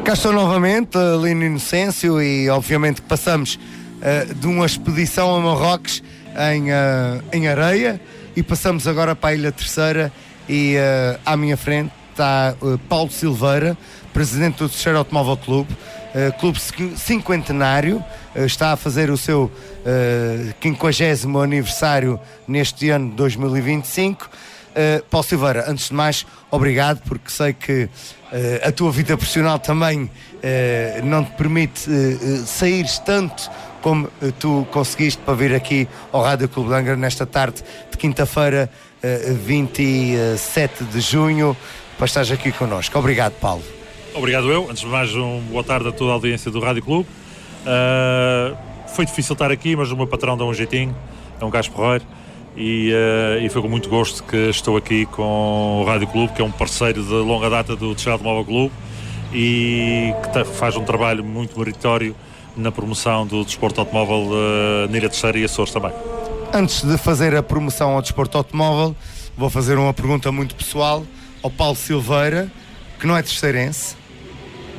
Cá estou novamente, Lino Inocêncio, e obviamente que passamos de uma expedição a Marrocos em areia e passamos agora para a Ilha Terceira e à minha frente está Paulo Silveira, presidente do Terceiro Automóvel Clube, clube cinquentenário, está a fazer o seu 50º aniversário neste ano de 2025. Paulo Silveira, antes de mais, obrigado, porque sei que a tua vida profissional também não te permite saíres tanto como tu conseguiste para vir aqui ao Rádio Clube de Angra nesta tarde de quinta-feira, 27 de junho, para estares aqui connosco. Obrigado, Paulo. Obrigado eu. Antes de mais, boa tarde a toda a audiência do Rádio Clube. Foi difícil estar aqui, mas o meu patrão dá um jeitinho, é um gajo porreiro. E foi com muito gosto que estou aqui com o Rádio Clube, que é um parceiro de longa data do Terceiro Automóvel Clube e que faz um trabalho muito meritório na promoção do desporto automóvel na Ilha Terceira e Açores também. Antes de fazer a promoção ao desporto automóvel, vou fazer uma pergunta muito pessoal ao Paulo Silveira, que não é terceirense,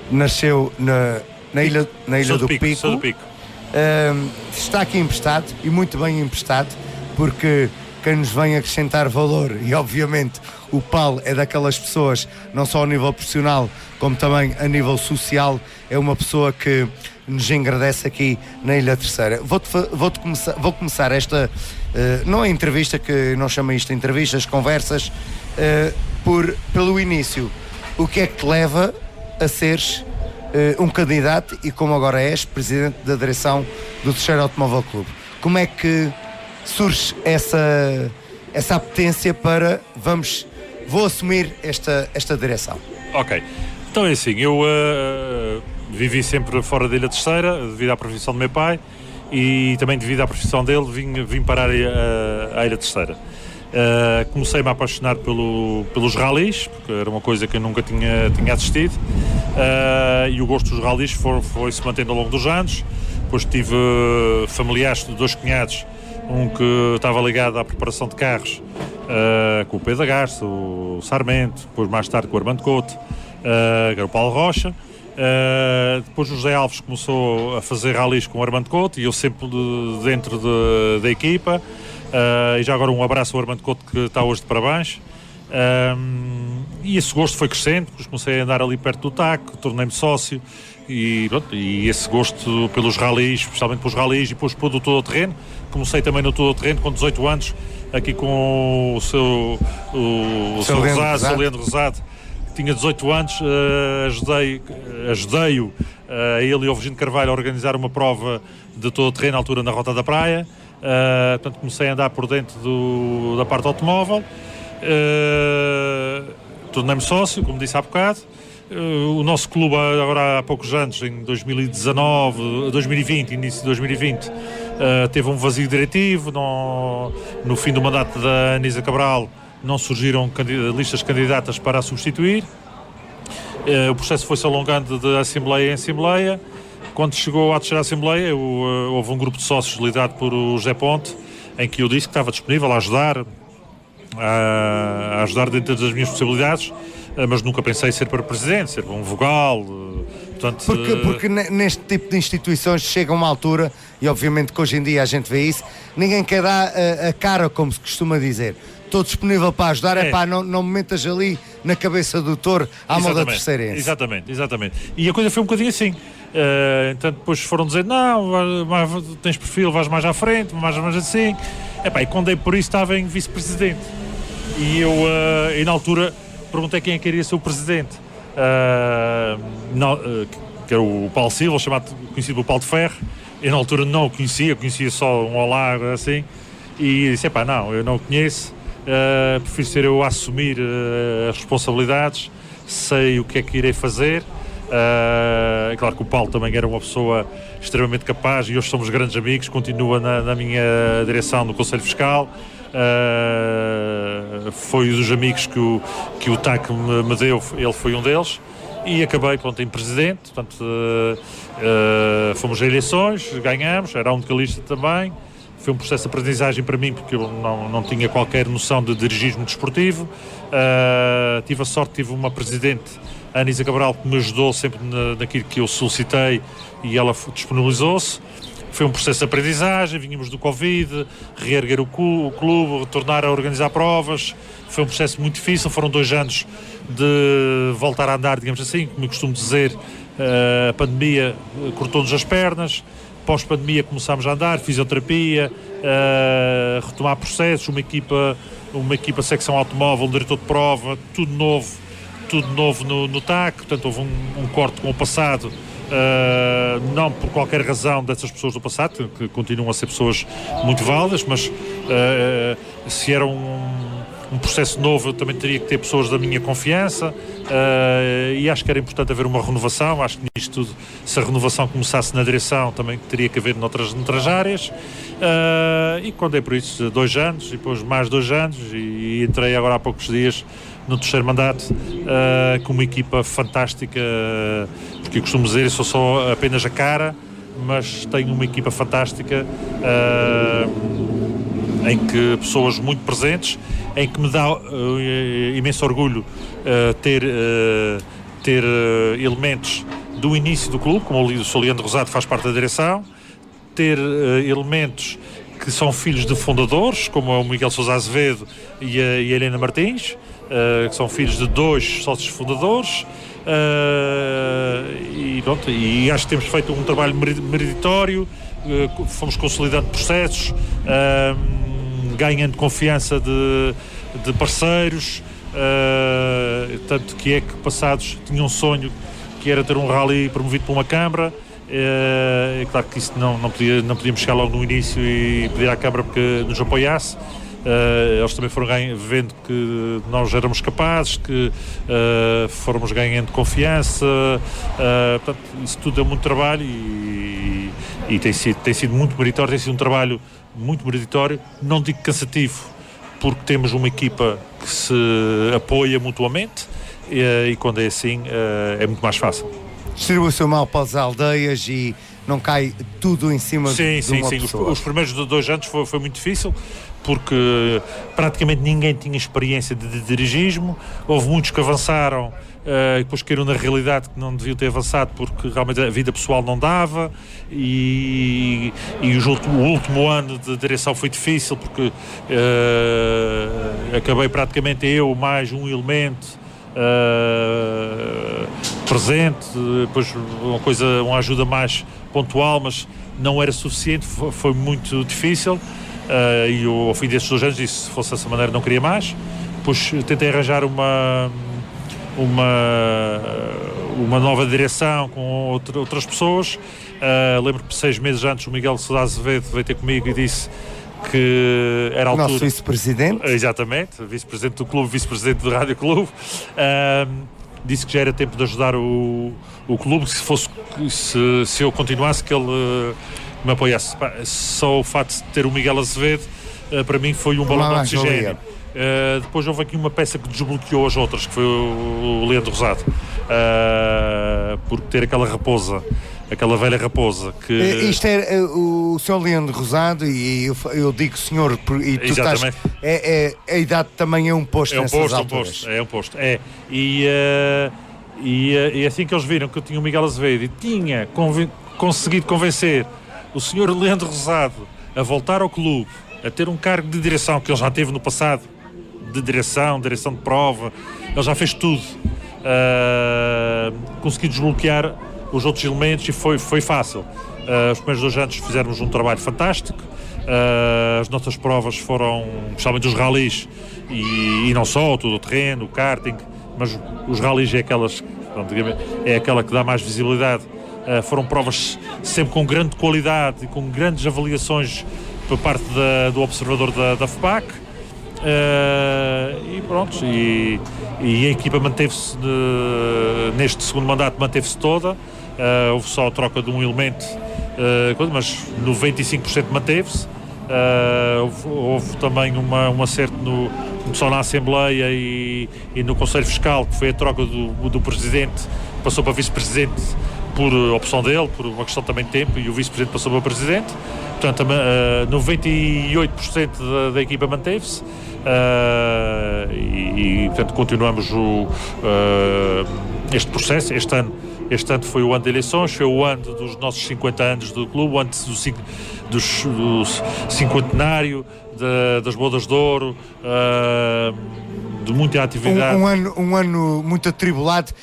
nasceu na Ilha do Pico. Sou do Pico. Está aqui emprestado, e muito bem emprestado, porque quem nos vem acrescentar valor, e obviamente o Paulo é daquelas pessoas, não só a nível profissional, como também a nível social, é uma pessoa que nos engrandece aqui na Ilha Terceira. Vou começar esta, não é entrevista, que não chama isto de entrevistas, conversas, pelo início. O que é que te leva a seres um candidato e, como agora és, presidente da direção do Terceiro Automóvel Clube? Como é que surge essa apetência para vou assumir esta direção? Ok, então é assim, eu vivi sempre fora da Ilha Terceira devido à profissão do meu pai e também devido à profissão dele vim parar à Ilha Terceira. Comecei-me a apaixonar pelos ralis, porque era uma coisa que eu nunca tinha assistido, e o gosto dos ralis foi-se mantendo ao longo dos anos. Depois tive familiares de 2 cunhados, um que estava ligado à preparação de carros, com o Pedro Garça, o Sarmento, depois mais tarde com o Armando Couto, que era o Paulo Rocha. Depois o José Alves começou a fazer ralis com o Armando Couto e eu sempre dentro da equipa. E já agora um abraço ao Armando Couto, que está hoje de parabéns. E esse gosto foi crescendo, depois comecei a andar ali perto do TAC, tornei-me sócio e esse gosto pelos ralis, especialmente pelos ralis, e depois do todo-terreno. Comecei também no todo-terreno com 18 anos, aqui com o seu Leandro Rosado, que tinha 18 anos. Ajudei-o a ele e ao Virgínio Carvalho a organizar uma prova de todo-terreno à altura na Rota da Praia. Portanto, comecei a andar por dentro da parte automóvel. Tornei-me sócio, como disse há bocado. O nosso clube, agora há poucos anos, em 2020, início de 2020, teve um vazio diretivo. No fim do mandato da Anísia Cabral não surgiram listas candidatas para a substituir. O processo foi-se alongando de assembleia em assembleia. Quando chegou à terceira assembleia, houve um grupo de sócios liderado por o José Ponte, em que eu disse que estava disponível a ajudar dentro das minhas possibilidades, mas nunca pensei ser para presidente, ser um vogal. Portanto, porque neste tipo de instituições chega uma altura, e obviamente que hoje em dia a gente vê isso, ninguém quer dar a cara, como se costuma dizer. Estou disponível para ajudar, não me metas ali na cabeça do touro à moda terceirense. Exatamente. E a coisa foi um bocadinho assim. Então depois foram dizer, não, tens perfil, vais mais à frente, mais assim. E quando dei por isso estava em vice-presidente. E eu, na altura, perguntei quem é que queria ser o presidente. Que era o Paulo Silva, conhecido por Paulo de Ferro. Eu na altura não o conhecia só um olá, assim. E disse, não, eu não o conheço. Prefiro ser eu a assumir as responsabilidades, sei o que é que irei fazer. É claro que o Paulo também era uma pessoa extremamente capaz e hoje somos grandes amigos, continua na minha direção no Conselho Fiscal. Foi dos amigos que o TAC me deu, ele foi um deles, e acabei em presidente. Portanto, fomos a eleições, ganhamos, era a única lista também. Foi um processo de aprendizagem para mim, porque eu não tinha qualquer noção de dirigismo desportivo. Tive a sorte, tive uma presidente a Anísia Cabral, que me ajudou sempre naquilo que eu solicitei, e ela disponibilizou-se. Foi um processo de aprendizagem, vínhamos do Covid, reerguer o clube, retornar a organizar provas. Foi um processo muito difícil, foram 2 anos de voltar a andar, digamos assim, como eu costumo dizer. A pandemia cortou-nos as pernas, pós-pandemia começámos a andar, fisioterapia, retomar processos, uma equipa secção automóvel, um diretor de prova, tudo novo no TAC. Portanto, houve um corte com o passado, não por qualquer razão dessas pessoas do passado, que continuam a ser pessoas muito válidas, mas se era um processo novo, eu também teria que ter pessoas da minha confiança, e acho que era importante haver uma renovação. Acho que nisto tudo, se a renovação começasse na direção, também teria que haver noutras áreas, e quando é por isso 2 anos, e depois mais 2 anos, e entrei agora há poucos dias no 3º mandato, com uma equipa fantástica, porque eu costumo dizer, eu sou só apenas a cara, mas tenho uma equipa fantástica, em que pessoas muito presentes, em que me dá imenso orgulho ter elementos do início do clube, como o Sr. Leandro Rosado faz parte da direção, ter elementos que são filhos de fundadores, como o Miguel Sousa Azevedo e a Helena Martins, que são filhos de 2 sócios fundadores, e acho que temos feito um trabalho meritório, fomos consolidando processos, ganhando confiança de parceiros, tanto que é que passados tinha um sonho que era ter um rally promovido por uma Câmara. É claro que isso não podíamos chegar logo no início e pedir à Câmara porque nos apoiasse. Eles também foram vendo que nós éramos capazes, que fomos ganhando confiança, portanto, isso tudo é muito trabalho, e tem sido muito meritório, tem sido um trabalho muito meritório, não digo cansativo, porque temos uma equipa que se apoia mutuamente, e quando é assim é muito mais fácil. Distribui-se o mal para as aldeias e não cai tudo em cima de uma pessoa. Os primeiros 2 anos foi muito difícil, porque praticamente ninguém tinha experiência de dirigismo. Houve muitos que avançaram e depois caíram na realidade que não deviam ter avançado, porque realmente a vida pessoal não dava, e o último ano de direção foi difícil, porque acabei praticamente eu mais um elemento presente, depois uma ajuda mais pontual, mas não era suficiente, foi muito difícil, e eu, ao fim destes 2 anos, disse, se fosse dessa maneira não queria mais. Depois tentei arranjar uma nova direção com outras pessoas. Lembro que 6 meses antes o Miguel Sousa Azevedo veio ter comigo e disse que era a altura... Nosso vice-presidente. Exatamente, vice-presidente do clube, vice-presidente do Rádio Clube. Disse que já era tempo de ajudar o clube, que se eu continuasse, que ele me apoiasse. Só o facto de ter o Miguel Azevedo, para mim foi um balão de oxigênio. Depois houve aqui uma peça que desbloqueou as outras, que foi o Leandro Rosado, porque ter aquela velha raposa que... Isto é o Sr. Leandro Rosado, e eu digo senhor, e tu exatamente. Estás... a idade também é um posto nessas alturas. É um posto. E assim que eles viram que eu tinha o Miguel Azevedo e tinha conseguido convencer o Sr. Leandro Rosado a voltar ao clube, a ter um cargo de direção que ele já teve no passado, de direção de prova, ele já fez tudo, consegui desbloquear os outros elementos, e foi fácil. Os primeiros 2 anos fizemos um trabalho fantástico. As nossas provas foram, especialmente os rallies, e não só, todo o terreno, o karting, mas os rallies é aquela que dá mais visibilidade. Foram provas sempre com grande qualidade e com grandes avaliações por parte do observador da FPAC, e pronto, e a equipa manteve-se neste 2º mandato, manteve-se toda. Houve só a troca de um elemento, mas 95% manteve-se. Houve também um acerto só na Assembleia e no Conselho Fiscal, que foi a troca do Presidente, passou para Vice-Presidente por opção dele, por uma questão também de tempo, e o Vice-Presidente passou para Presidente. Portanto, 98% da equipa manteve-se, e portanto continuamos este processo. Este ano foi o ano de eleições, foi o ano dos nossos 50 anos do clube, antes do cinquentenário, das bodas de ouro, de muita atividade. Um ano muito atribulado.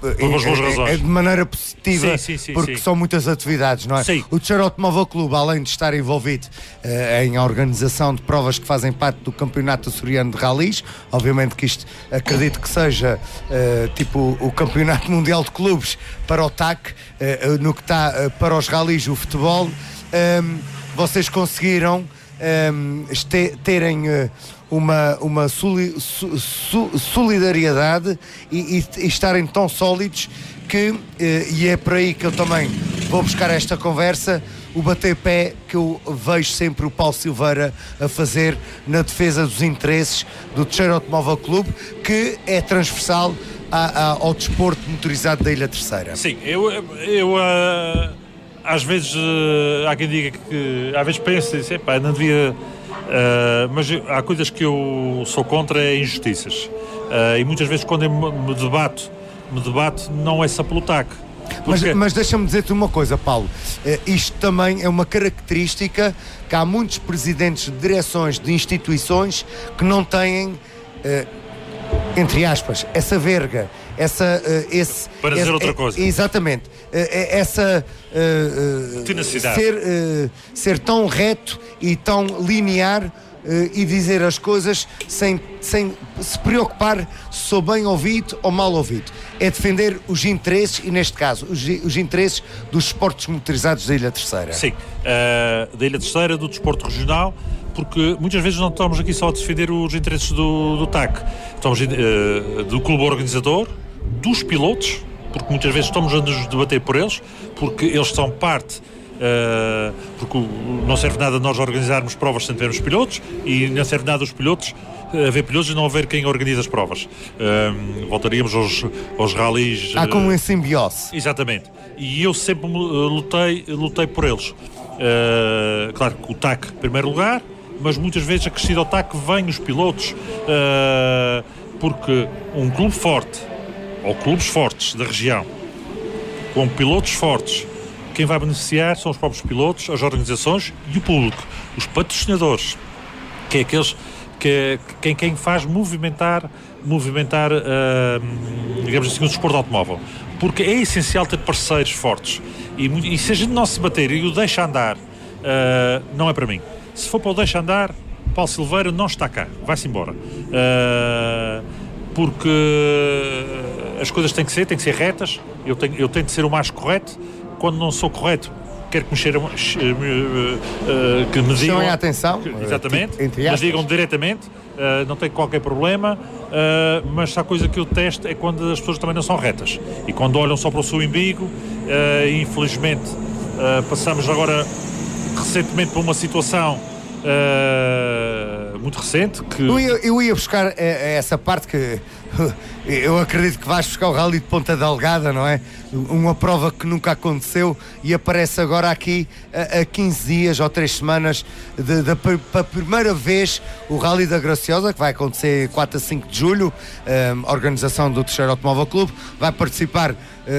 Pelas boas razões. De maneira positiva, sim, porque são muitas atividades, não é? Sim. O Teixeira Automóvel Clube, além de estar envolvido em organização de provas que fazem parte do Campeonato Açoriano de Ralis, obviamente que isto acredito que seja tipo o Campeonato Mundial de Clubes para o TAC, no que está para os ralis o futebol, vocês conseguiram terem uma solidariedade e estarem tão sólidos que, e é por aí que eu também vou buscar esta conversa, o bater pé que eu vejo sempre o Paulo Silveira a fazer na defesa dos interesses do Teixeira Automóvel Clube, que é transversal ao desporto motorizado da Ilha Terceira. Sim, eu às vezes há quem diga que às vezes penso e diz, não devia... mas há coisas que eu sou contra, é injustiças, e muitas vezes quando eu me debato não é só pelo TAC. Mas deixa-me dizer-te uma coisa, Paulo, isto também é uma característica que há muitos presidentes de direções de instituições que não têm, entre aspas, essa verga, para dizer outra coisa. Exatamente. Essa tenacidade. Ser tão reto e tão linear e dizer as coisas sem se preocupar se sou bem ouvido ou mal ouvido. É defender os interesses, e neste caso os interesses dos esportes motorizados da Ilha Terceira. Sim, da Ilha Terceira, do desporto regional, porque muitas vezes não estamos aqui só a defender os interesses do TAC, estamos do clube organizador, dos pilotos, porque muitas vezes estamos a nos debater por eles, porque eles são parte, porque não serve nada nós organizarmos provas sem termos pilotos, e não serve nada os pilotos haver pilotos e não haver quem organiza as provas. Voltaríamos aos ralis. Há como em simbiose. Exatamente. E eu sempre lutei por eles. Claro que o TAC em primeiro lugar, mas muitas vezes acrescido ao TAC vêm os pilotos, porque um clube forte, ou clubes fortes da região, com pilotos fortes, quem vai beneficiar são os próprios pilotos, as organizações e o público, os patrocinadores, que é aqueles quem faz movimentar digamos assim, o desporto automóvel, porque é essencial ter parceiros fortes, e se a gente não se bater e o deixa andar, não é para mim. Se for para o deixa andar, Paulo Silveira não está cá, vai-se embora, porque as coisas têm que ser retas. Eu tento ser o mais correto. Quando não sou correto, quero que que me digam a atenção, exatamente, mas digam diretamente, não tem qualquer problema, mas a coisa que eu testo é quando as pessoas também não são retas, e quando olham só para o seu umbigo. Infelizmente passamos agora recentemente por uma situação muito recente que... Eu ia buscar essa parte que eu acredito que vais buscar o Rally de Ponta Delgada, não é? Uma prova que nunca aconteceu e aparece agora aqui a 15 dias ou 3 semanas pela primeira vez o Rally da Graciosa, que vai acontecer 4 a 5 de julho, organização do Teixeira Automóvel Clube, vai participar,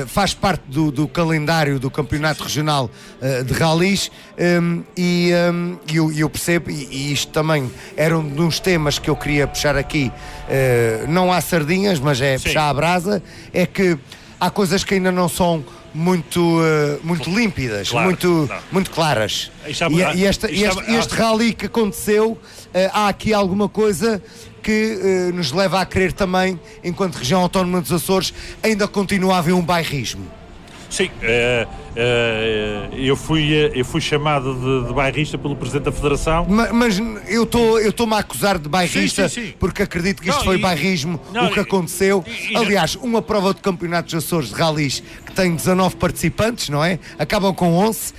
faz parte do calendário do Campeonato Regional de Ralis, e eu percebo, e isto também era um dos temas que eu queria puxar aqui, não há sardinhas, mas é puxar a brasa, é que há coisas que ainda não são muito límpidas, claro, muito claras. E este rally que aconteceu, há aqui alguma coisa que nos leva a crer também, enquanto região autónoma dos Açores, ainda continua a haver um bairrismo. Sim, eu fui chamado de bairrista pelo Presidente da Federação. Mas eu estou-me a acusar de bairrista, sim. porque acredito que isto foi bairrismo, o que aconteceu. Aliás, uma prova de campeonatos dos Açores de ralis que tem 19 participantes, não é? Acabam com 11,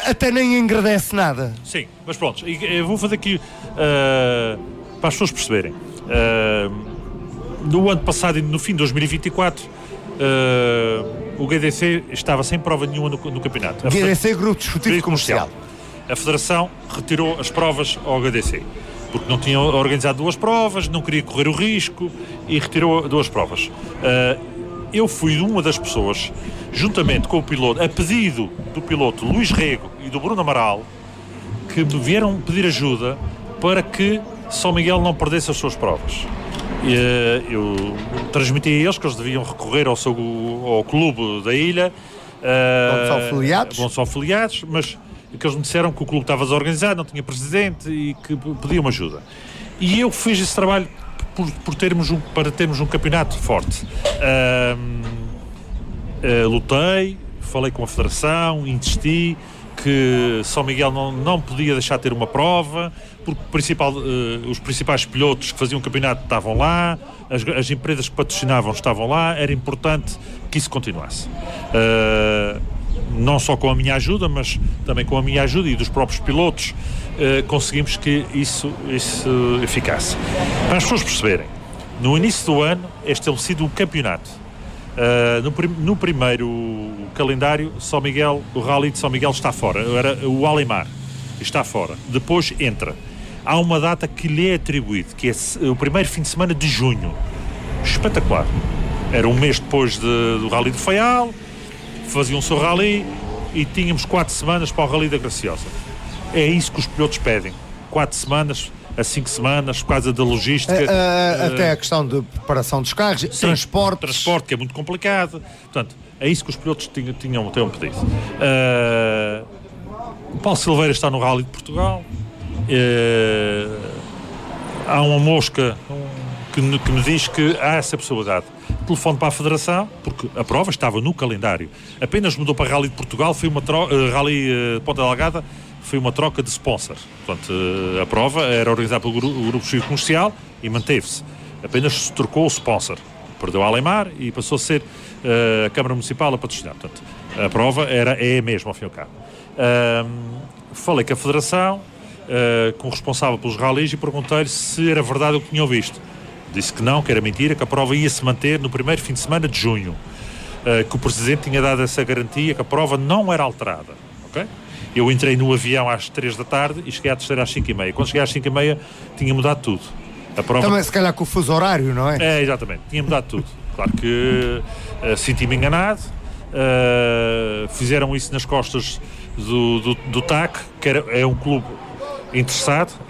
até nem engrandece nada. Sim, mas pronto, eu vou fazer aqui para as pessoas perceberem. No ano passado, no fim de 2024, o GDC estava sem prova nenhuma no campeonato. GDC, Grupo Desportivo Comercial. A Federação retirou as provas ao GDC. porque não tinha organizado 2 provas, não queria correr o risco e retirou 2 provas. Eu fui uma das pessoas, juntamente com o piloto, a pedido do piloto Luís Rego e do Bruno Amaral, que me vieram pedir ajuda para que São Miguel não perdesse as suas provas. Eu transmiti a eles que eles deviam recorrer ao clube da ilha. Onde são afiliados, mas que eles me disseram que o clube estava desorganizado, não tinha presidente e que pediam ajuda. E eu fiz esse trabalho para termos um campeonato forte. Lutei, falei com a federação, insisti que São Miguel não podia deixar de ter uma prova, porque os principais pilotos que faziam o campeonato estavam lá, as empresas que patrocinavam estavam lá, era importante que isso continuasse. Não só com a minha ajuda, mas também com a minha ajuda e dos próprios pilotos, conseguimos que isso ficasse. Para as pessoas perceberem, no início do ano é estabelecido um campeonato. No primeiro calendário, o Rally de São Miguel está fora, era o Alemar, está fora. Depois entra. Há uma data que lhe é atribuído, que é o primeiro fim de semana de junho. Espetacular. Era um mês depois do Rally do Faial, faziam o seu Rally e tínhamos 4 semanas para o Rally da Graciosa. É isso que os pilotos pedem. 4 semanas a 5 semanas, por causa da logística. Até a questão de preparação dos carros, sim, transporte, que é muito complicado. Portanto, é isso que os pilotos tinham pedido. O Paulo Silveira está no Rally de Portugal. Há uma mosca que me diz que há essa possibilidade. Telefone para a Federação, porque a prova estava no calendário. Apenas mudou para Rally de Portugal, foi uma Rally Ponta Delgada, foi uma troca de sponsor. Portanto, a prova era organizada pelo Grupo Circo Comercial e manteve-se. Apenas se trocou o sponsor. Perdeu a Alemar e passou a ser a Câmara Municipal a patrocinar. Portanto, a prova é a mesma, ao fim e ao cabo. Falei com a Federação, com o responsável pelos rallies, e perguntei-lhe se era verdade o que tinham visto. Disse que não, que era mentira, que a prova ia se manter no primeiro fim de semana de junho. Que o Presidente tinha dado essa garantia, que a prova não era alterada. Okay? Eu entrei no avião às 3 da tarde e cheguei à terceira às 5h30. Quando cheguei às 5h30 tinha mudado tudo. A prova... Também se calhar com o fuso horário, não é? É, exatamente, tinha mudado tudo. Claro que senti-me enganado. Fizeram isso nas costas do TAC, que é um clube interessado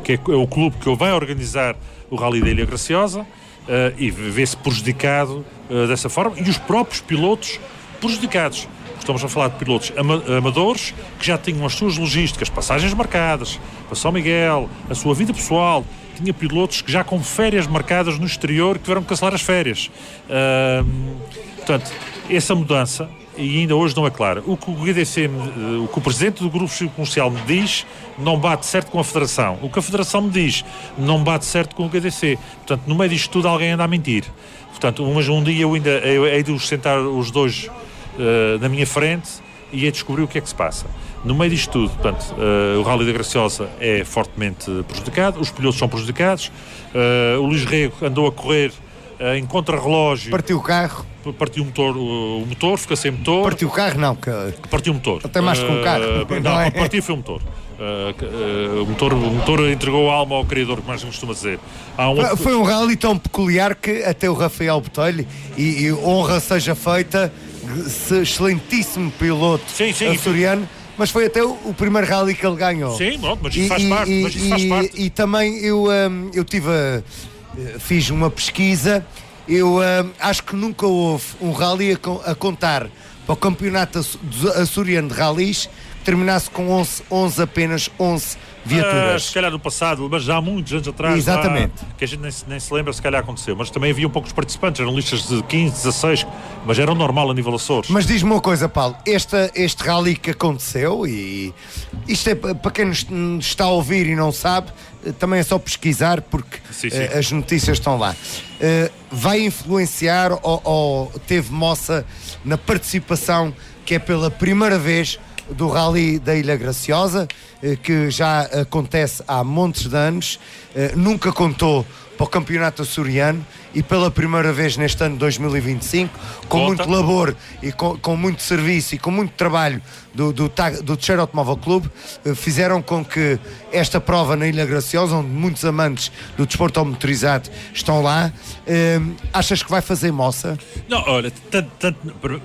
que é o clube que vai organizar o Rally da Ilha Graciosa, e vê-se prejudicado dessa forma, e os próprios pilotos prejudicados. Estamos a falar de pilotos amadores que já tinham as suas logísticas, passagens marcadas para São Miguel, a sua vida pessoal. Tinha pilotos que já com férias marcadas no exterior que tiveram que cancelar as férias. Portanto, essa mudança, e ainda hoje não é clara. O que o GDC, o que o Presidente do Grupo Comercial me diz, não bate certo com a Federação. O que a Federação me diz, não bate certo com o GDC. Portanto, no meio disto tudo, alguém anda a mentir. Portanto, mas um dia eu hei de os sentar os dois na minha frente e hei de descobrir o que é que se passa. No meio disto tudo, portanto, o Rally da Graciosa é fortemente prejudicado, os pilotos são prejudicados, o Luís Rego andou a correr em contrarrelógio. Partiu o carro. Partiu o motor, fica sem motor. Partiu o carro, não. Partiu o motor. Até mais que um carro. Não, partiu foi o motor. O motor entregou a alma ao criador, que mais costuma dizer. Foi um rally tão peculiar que até o Rafael Botelho, e honra seja feita, excelentíssimo piloto açoriano, mas foi até o primeiro rally que ele ganhou. Sim, mas isso faz parte. E também eu fiz uma pesquisa. Eu acho que nunca houve um rally a contar para o campeonato açoriano de rallies que terminasse com apenas 11 viaturas. Se calhar no passado, mas já há muitos anos atrás. Exatamente. Que a gente nem se lembra, se calhar aconteceu. Mas também havia poucos participantes, eram listas de 15, 16, mas era normal a nível Açores. Mas diz-me uma coisa, Paulo, este rally que aconteceu, e isto é para quem nos está a ouvir e não sabe, também é só pesquisar, porque sim. As notícias estão lá. Vai influenciar ou teve moça na participação, que é pela primeira vez, do Rally da Ilha Graciosa, que já acontece há montes de anos, nunca contou para o campeonato açoriano, e pela primeira vez neste ano de 2025, com muito labor e com muito serviço e com muito trabalho do Teixeira Automóvel Clube, fizeram com que esta prova na Ilha Graciosa, onde muitos amantes do desporto motorizado estão lá, achas que vai fazer moça? Não, olha,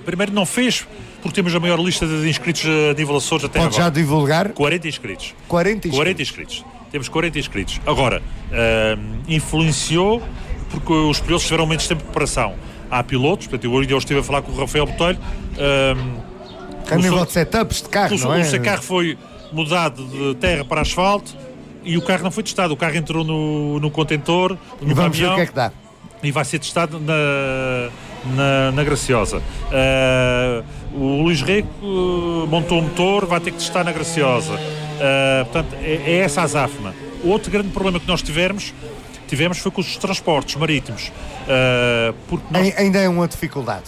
primeiro não fez, porque temos a maior lista de inscritos a nível Açores até agora. Pode já divulgar? 40 inscritos. 40 inscritos. Temos 40 inscritos. Agora, influenciou porque os pilotos tiveram menos tempo de preparação. Há pilotos, portanto, eu estive a falar com o Rafael Botelho. A nível de setups de carro, não é? O seu carro foi mudado de terra para asfalto e o carro não foi testado. O carro entrou no contentor, no e vamos caminhão, ver o que é que dá. E vai ser testado na Graciosa. O Luís Rego montou o motor, vai ter que testar na Graciosa. Portanto, é essa a azáfama. O outro grande problema que nós tivemos foi com os transportes marítimos. Porque ainda é uma dificuldade.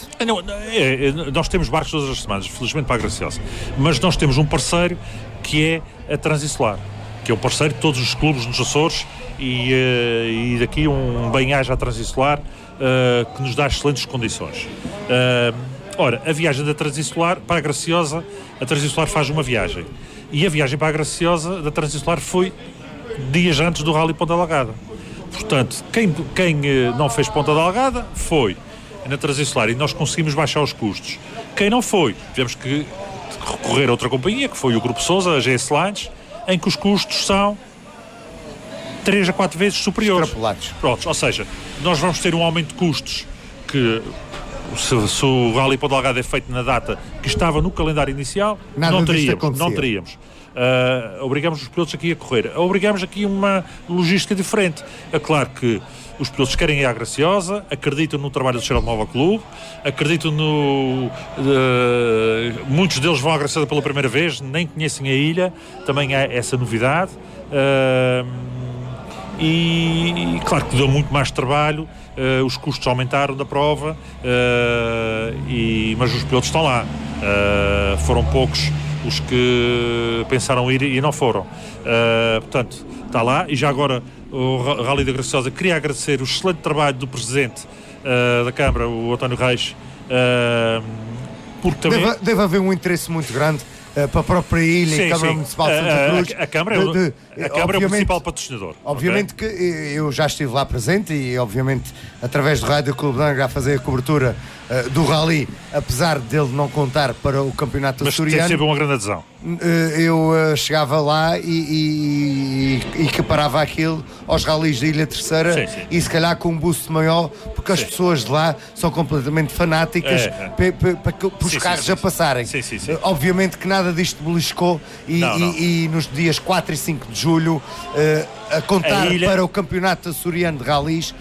Nós temos barcos todas as semanas, felizmente para a Graciosa. Mas nós temos um parceiro que é a Transinsular, que é um parceiro de todos os clubes nos Açores e daqui um bem-aja à Transinsular que nos dá excelentes condições. Ora, a viagem da Transinsular para a Graciosa, a Transinsular faz uma viagem. E a viagem para a Graciosa da Transinsular foi dias antes do Rally Ponta Delgada. Portanto, quem não fez Ponta Delgada foi na Transinsular e nós conseguimos baixar os custos. Quem não foi, tivemos que recorrer a outra companhia, que foi o Grupo Sousa, a GS Lines, em que os custos são 3 a 4 vezes superiores. Pronto, ou seja, nós vamos ter um aumento de custos que, se o Rally Ponta Delgada é feito na data que estava no calendário inicial, não teríamos. Obrigamos os pilotos aqui a correr. Obrigamos aqui uma logística diferente. É claro que os pilotos querem ir à Graciosa, acreditam no trabalho do Teixeira Automóvel Clube, acreditam muitos deles vão à Graciosa pela primeira vez, nem conhecem a ilha, também há essa novidade. E claro que deu muito mais trabalho, os custos aumentaram da prova, mas os pilotos estão lá. Foram poucos os que pensaram ir e não foram. Portanto, está lá. E já agora o Rally da Graciosa queria agradecer o excelente trabalho do Presidente da Câmara, o António Reis, porque também... Deve haver um interesse muito grande para a própria ilha e a Câmara Municipal de Santa Cruz. A Câmara é o principal patrocinador. Obviamente que eu já estive lá presente e, obviamente, através do Rádio Clube de Angra a fazer a cobertura do Rally, apesar dele não contar para o campeonato açoriano. Mas tem sempre uma grande adesão. Eu chegava lá e equiparava aquilo aos rallies da Ilha Terceira e se calhar com um boost maior, porque as pessoas de lá são completamente fanáticas para os carros a passarem. Obviamente que nada disto beliscou e nos dias 4 e 5 de julho, a contar para o campeonato açoriano de rallies,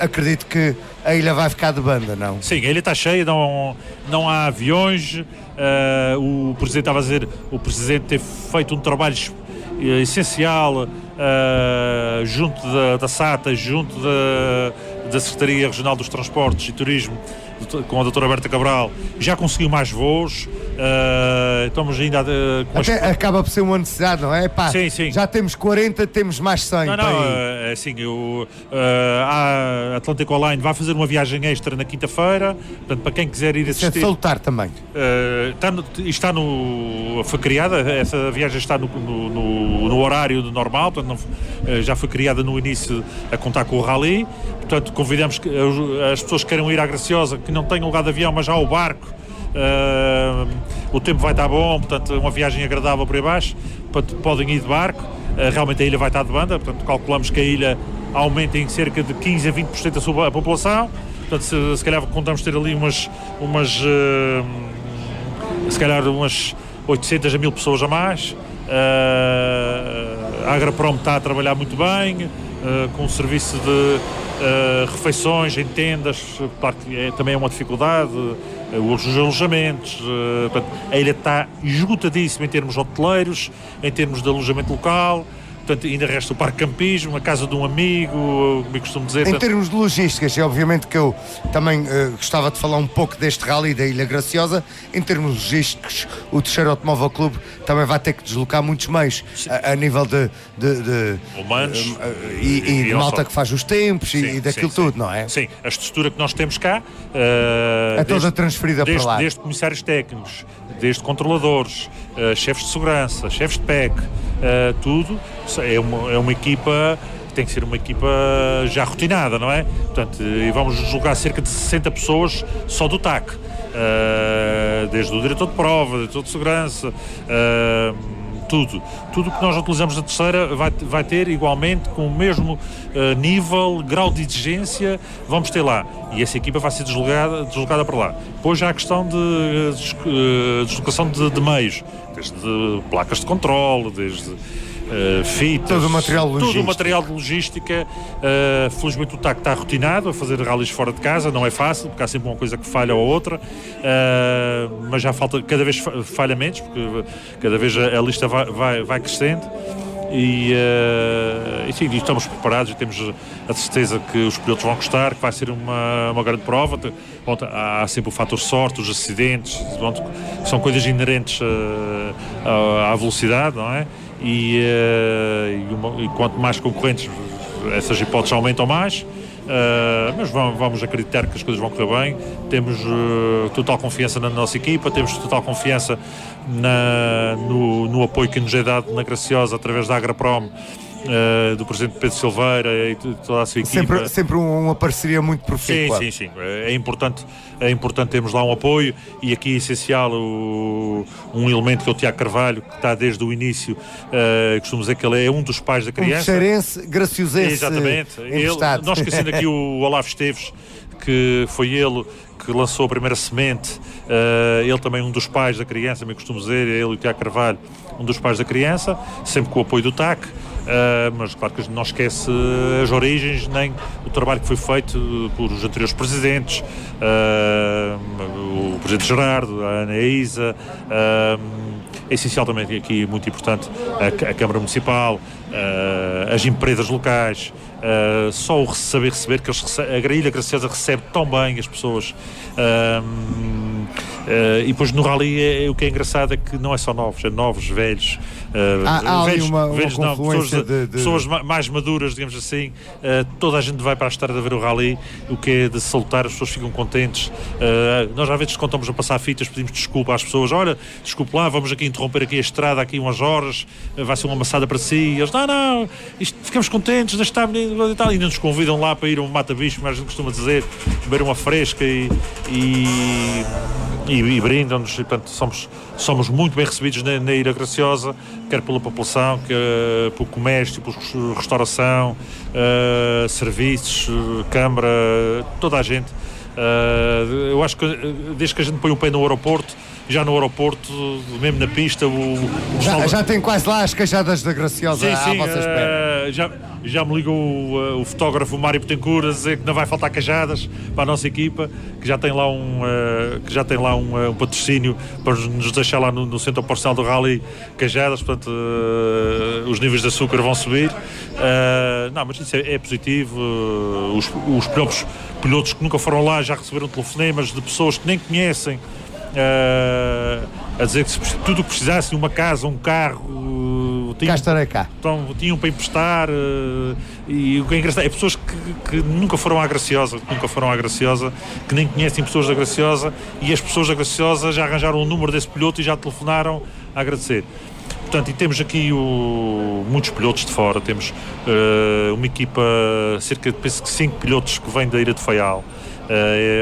acredito que a ilha vai ficar de banda, não? Sim, a ilha está cheia, não há aviões. O Presidente estava a dizer, o Presidente teve feito um trabalho essencial junto da SATA, junto da Secretaria Regional dos Transportes e Turismo, com a doutora Berta Cabral, já conseguiu mais voos. Estamos ainda acaba por ser uma necessidade, não é? Pá, sim. Já temos 40, temos mais 100. Assim, a Atlantic Online vai fazer uma viagem extra na quinta-feira, portanto, para quem quiser ir assistir. É salutar também. Foi criada, essa viagem está no horário normal, portanto, já foi criada no início a contar com o Rally. Portanto, convidamos as pessoas que queiram ir à Graciosa, que não tenham lugar de avião, mas já ao barco. O tempo vai estar bom, portanto, uma viagem agradável por aí baixo, podem ir de barco. Realmente a ilha vai estar de banda, portanto, calculamos que a ilha aumenta em cerca de 15 a 20% a população. Portanto, se calhar contamos ter ali umas 800 a 1000 pessoas a mais. A Agraprom está a trabalhar muito bem, com um serviço de refeições em tendas, claro que também é uma dificuldade, os alojamentos, a ilha está esgotadíssima em termos hoteleiros, em termos de alojamento local, portanto ainda resta o parque campismo, a casa de um amigo, como eu costumo dizer. Em termos de logísticas, é obviamente que eu também gostava de falar um pouco deste rally da Ilha Graciosa. Em termos logísticos, o Terceiro Automóvel Clube também vai ter que deslocar muitos meios a nível de humanos e de malta que faz os tempos sim, e daquilo sim, tudo, sim. não é? Sim, a estrutura que nós temos cá é toda transferida para lá. Desde comissários técnicos, desde controladores, chefes de segurança, chefes de PEC, tudo é uma equipa. Tem que ser uma equipa já rotinada, não é? Portanto, e vamos deslocar cerca de 60 pessoas só do TAC, desde o diretor de prova, diretor de segurança, tudo que nós utilizamos na terceira vai ter igualmente com o mesmo nível, grau de exigência, vamos ter lá, e essa equipa vai ser deslocada para lá. Depois já há a questão de deslocação de meios, desde placas de controle, desde fitas, todo o material de logística. Felizmente o TAC está rotinado a fazer rallies fora de casa, não é fácil, porque há sempre uma coisa que falha ou outra, mas já falta, cada vez falha menos, porque cada vez a lista vai crescendo. E sim, estamos preparados e temos a certeza que os pilotos vão gostar, que vai ser uma grande prova. Há sempre o fator sorte, os acidentes, são coisas inerentes à velocidade, não é? E quanto mais concorrentes, essas hipóteses aumentam mais, mas vamos acreditar que as coisas vão correr bem. Temos total confiança na nossa equipa, temos total confiança no apoio que nos é dado na Graciosa através da Agraprom, do presidente Pedro Silveira e toda a sua equipa. Sempre uma parceria muito profícua. Sim. É importante termos lá um apoio, e aqui é essencial um elemento que é o Tiago Carvalho, que está desde o início, costumo dizer que ele é um dos pais da criança. Xerense, graciosense. Exatamente. Nós esquecendo aqui o Olavo Esteves, que foi ele que lançou a primeira semente, ele também um dos pais da criança, me costumo dizer, ele e o Tiago Carvalho, um dos pais da criança, sempre com o apoio do TAC. Mas claro que não esquece as origens, nem o trabalho que foi feito por os anteriores presidentes, o presidente Gerardo, a Ana Isa. É essencial também aqui, muito importante, a Câmara Municipal, as empresas locais, só o saber receber, que a Ilha Graciosa recebe tão bem as pessoas. E depois no rally o que é engraçado é que não é só novos, é novos, velhos. Há ali uma confluência pessoas mais maduras, digamos assim. Toda a gente vai para a estrada a ver o rally, o que é de salutar, as pessoas ficam contentes. Nós às vezes, quando estamos a passar fitas, pedimos desculpa às pessoas: olha, desculpe lá, vamos aqui interromper aqui a estrada aqui umas horas, vai ser uma amassada para si. E eles: não, ficamos contentes, deixar e tal, e ainda nos convidam lá para ir a um mata-bicho, como a gente costuma dizer, beber uma fresca e brindam-nos. E, portanto, somos muito bem recebidos na Ilha Graciosa, quer pela população, quer pelo comércio, pela restauração, serviços, câmara, toda a gente. Eu acho que desde que a gente põe o pé no aeroporto, já no aeroporto, mesmo na pista, já tem quase lá as cajadas da Graciosa à vossa espera. Já me ligou o fotógrafo Mário Betancourt a dizer que não vai faltar cajadas para a nossa equipa, que já tem lá um patrocínio para nos deixar lá no centro operacional do rally cajadas. Portanto, os níveis de açúcar vão subir. Mas isso é positivo. Os próprios pilotos que nunca foram lá já receberam telefonemas de pessoas que nem conhecem, a dizer que tudo o que precisassem, uma casa, um carro, tinham para emprestar. E o que é engraçado é pessoas que nunca foram à Graciosa, que nem conhecem pessoas da Graciosa, e as pessoas da Graciosa já arranjaram o número desse piloto e já telefonaram a agradecer. Portanto, e temos aqui muitos pilotos de fora. Temos uma equipa, cerca de 5 pilotos que vêm da Ilha de Faial.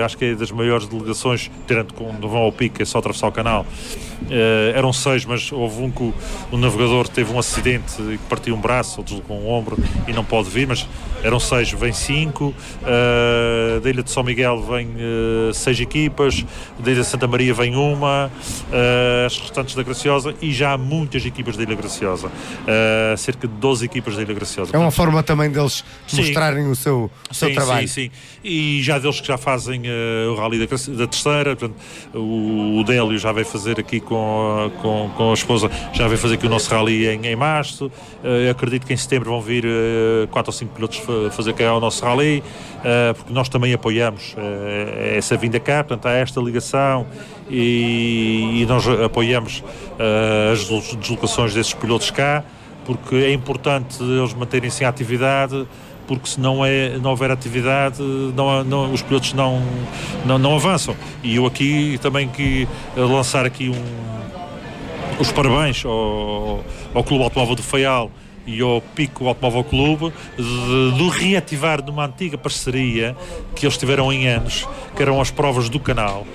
Acho que é das maiores delegações, tirando quando vão ao pico, é só atravessar o canal. Eram 6, mas houve um que o navegador teve um acidente e partiu um braço ou deslocou um ombro e não pode vir, mas eram 6, vem 5. Da Ilha de São Miguel vem 6 equipas, da Ilha de Santa Maria vem uma, as restantes da Graciosa, e já há muitas equipas da Ilha Graciosa, cerca de 12 equipas da Ilha Graciosa. É uma forma também deles mostrarem o seu trabalho. Sim. E já deles que já fazem o rally da terceira. Portanto, o Délio já veio fazer aqui com a esposa, já veio fazer aqui o nosso rally em março. Acredito que em setembro vão vir 4 ou 5 pilotos fazer cá o nosso rally, porque nós também apoiamos essa vinda cá, portanto há esta ligação e nós apoiamos as deslocações desses pilotos cá, porque é importante eles manterem-se em atividade, porque se não houver atividade, os pilotos não avançam. E eu aqui também que lançar aqui os parabéns ao Clube Automóvel do Faial e ao Pico Automóvel Clube do reativar de uma antiga parceria que eles tiveram em anos, que eram as provas do canal,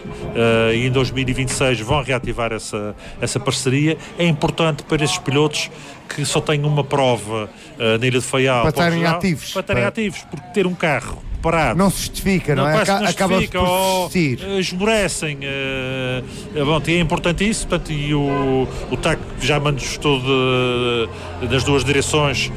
e em 2026 vão reativar essa parceria. É importante para esses pilotos que só têm uma prova na Ilha de Faial para estarem ativos, porque ter um carro parado não se justifica, não é? Acaba por persistir. Esmorecem. É importante isso, portanto, e o TAC já manifestou das duas direções,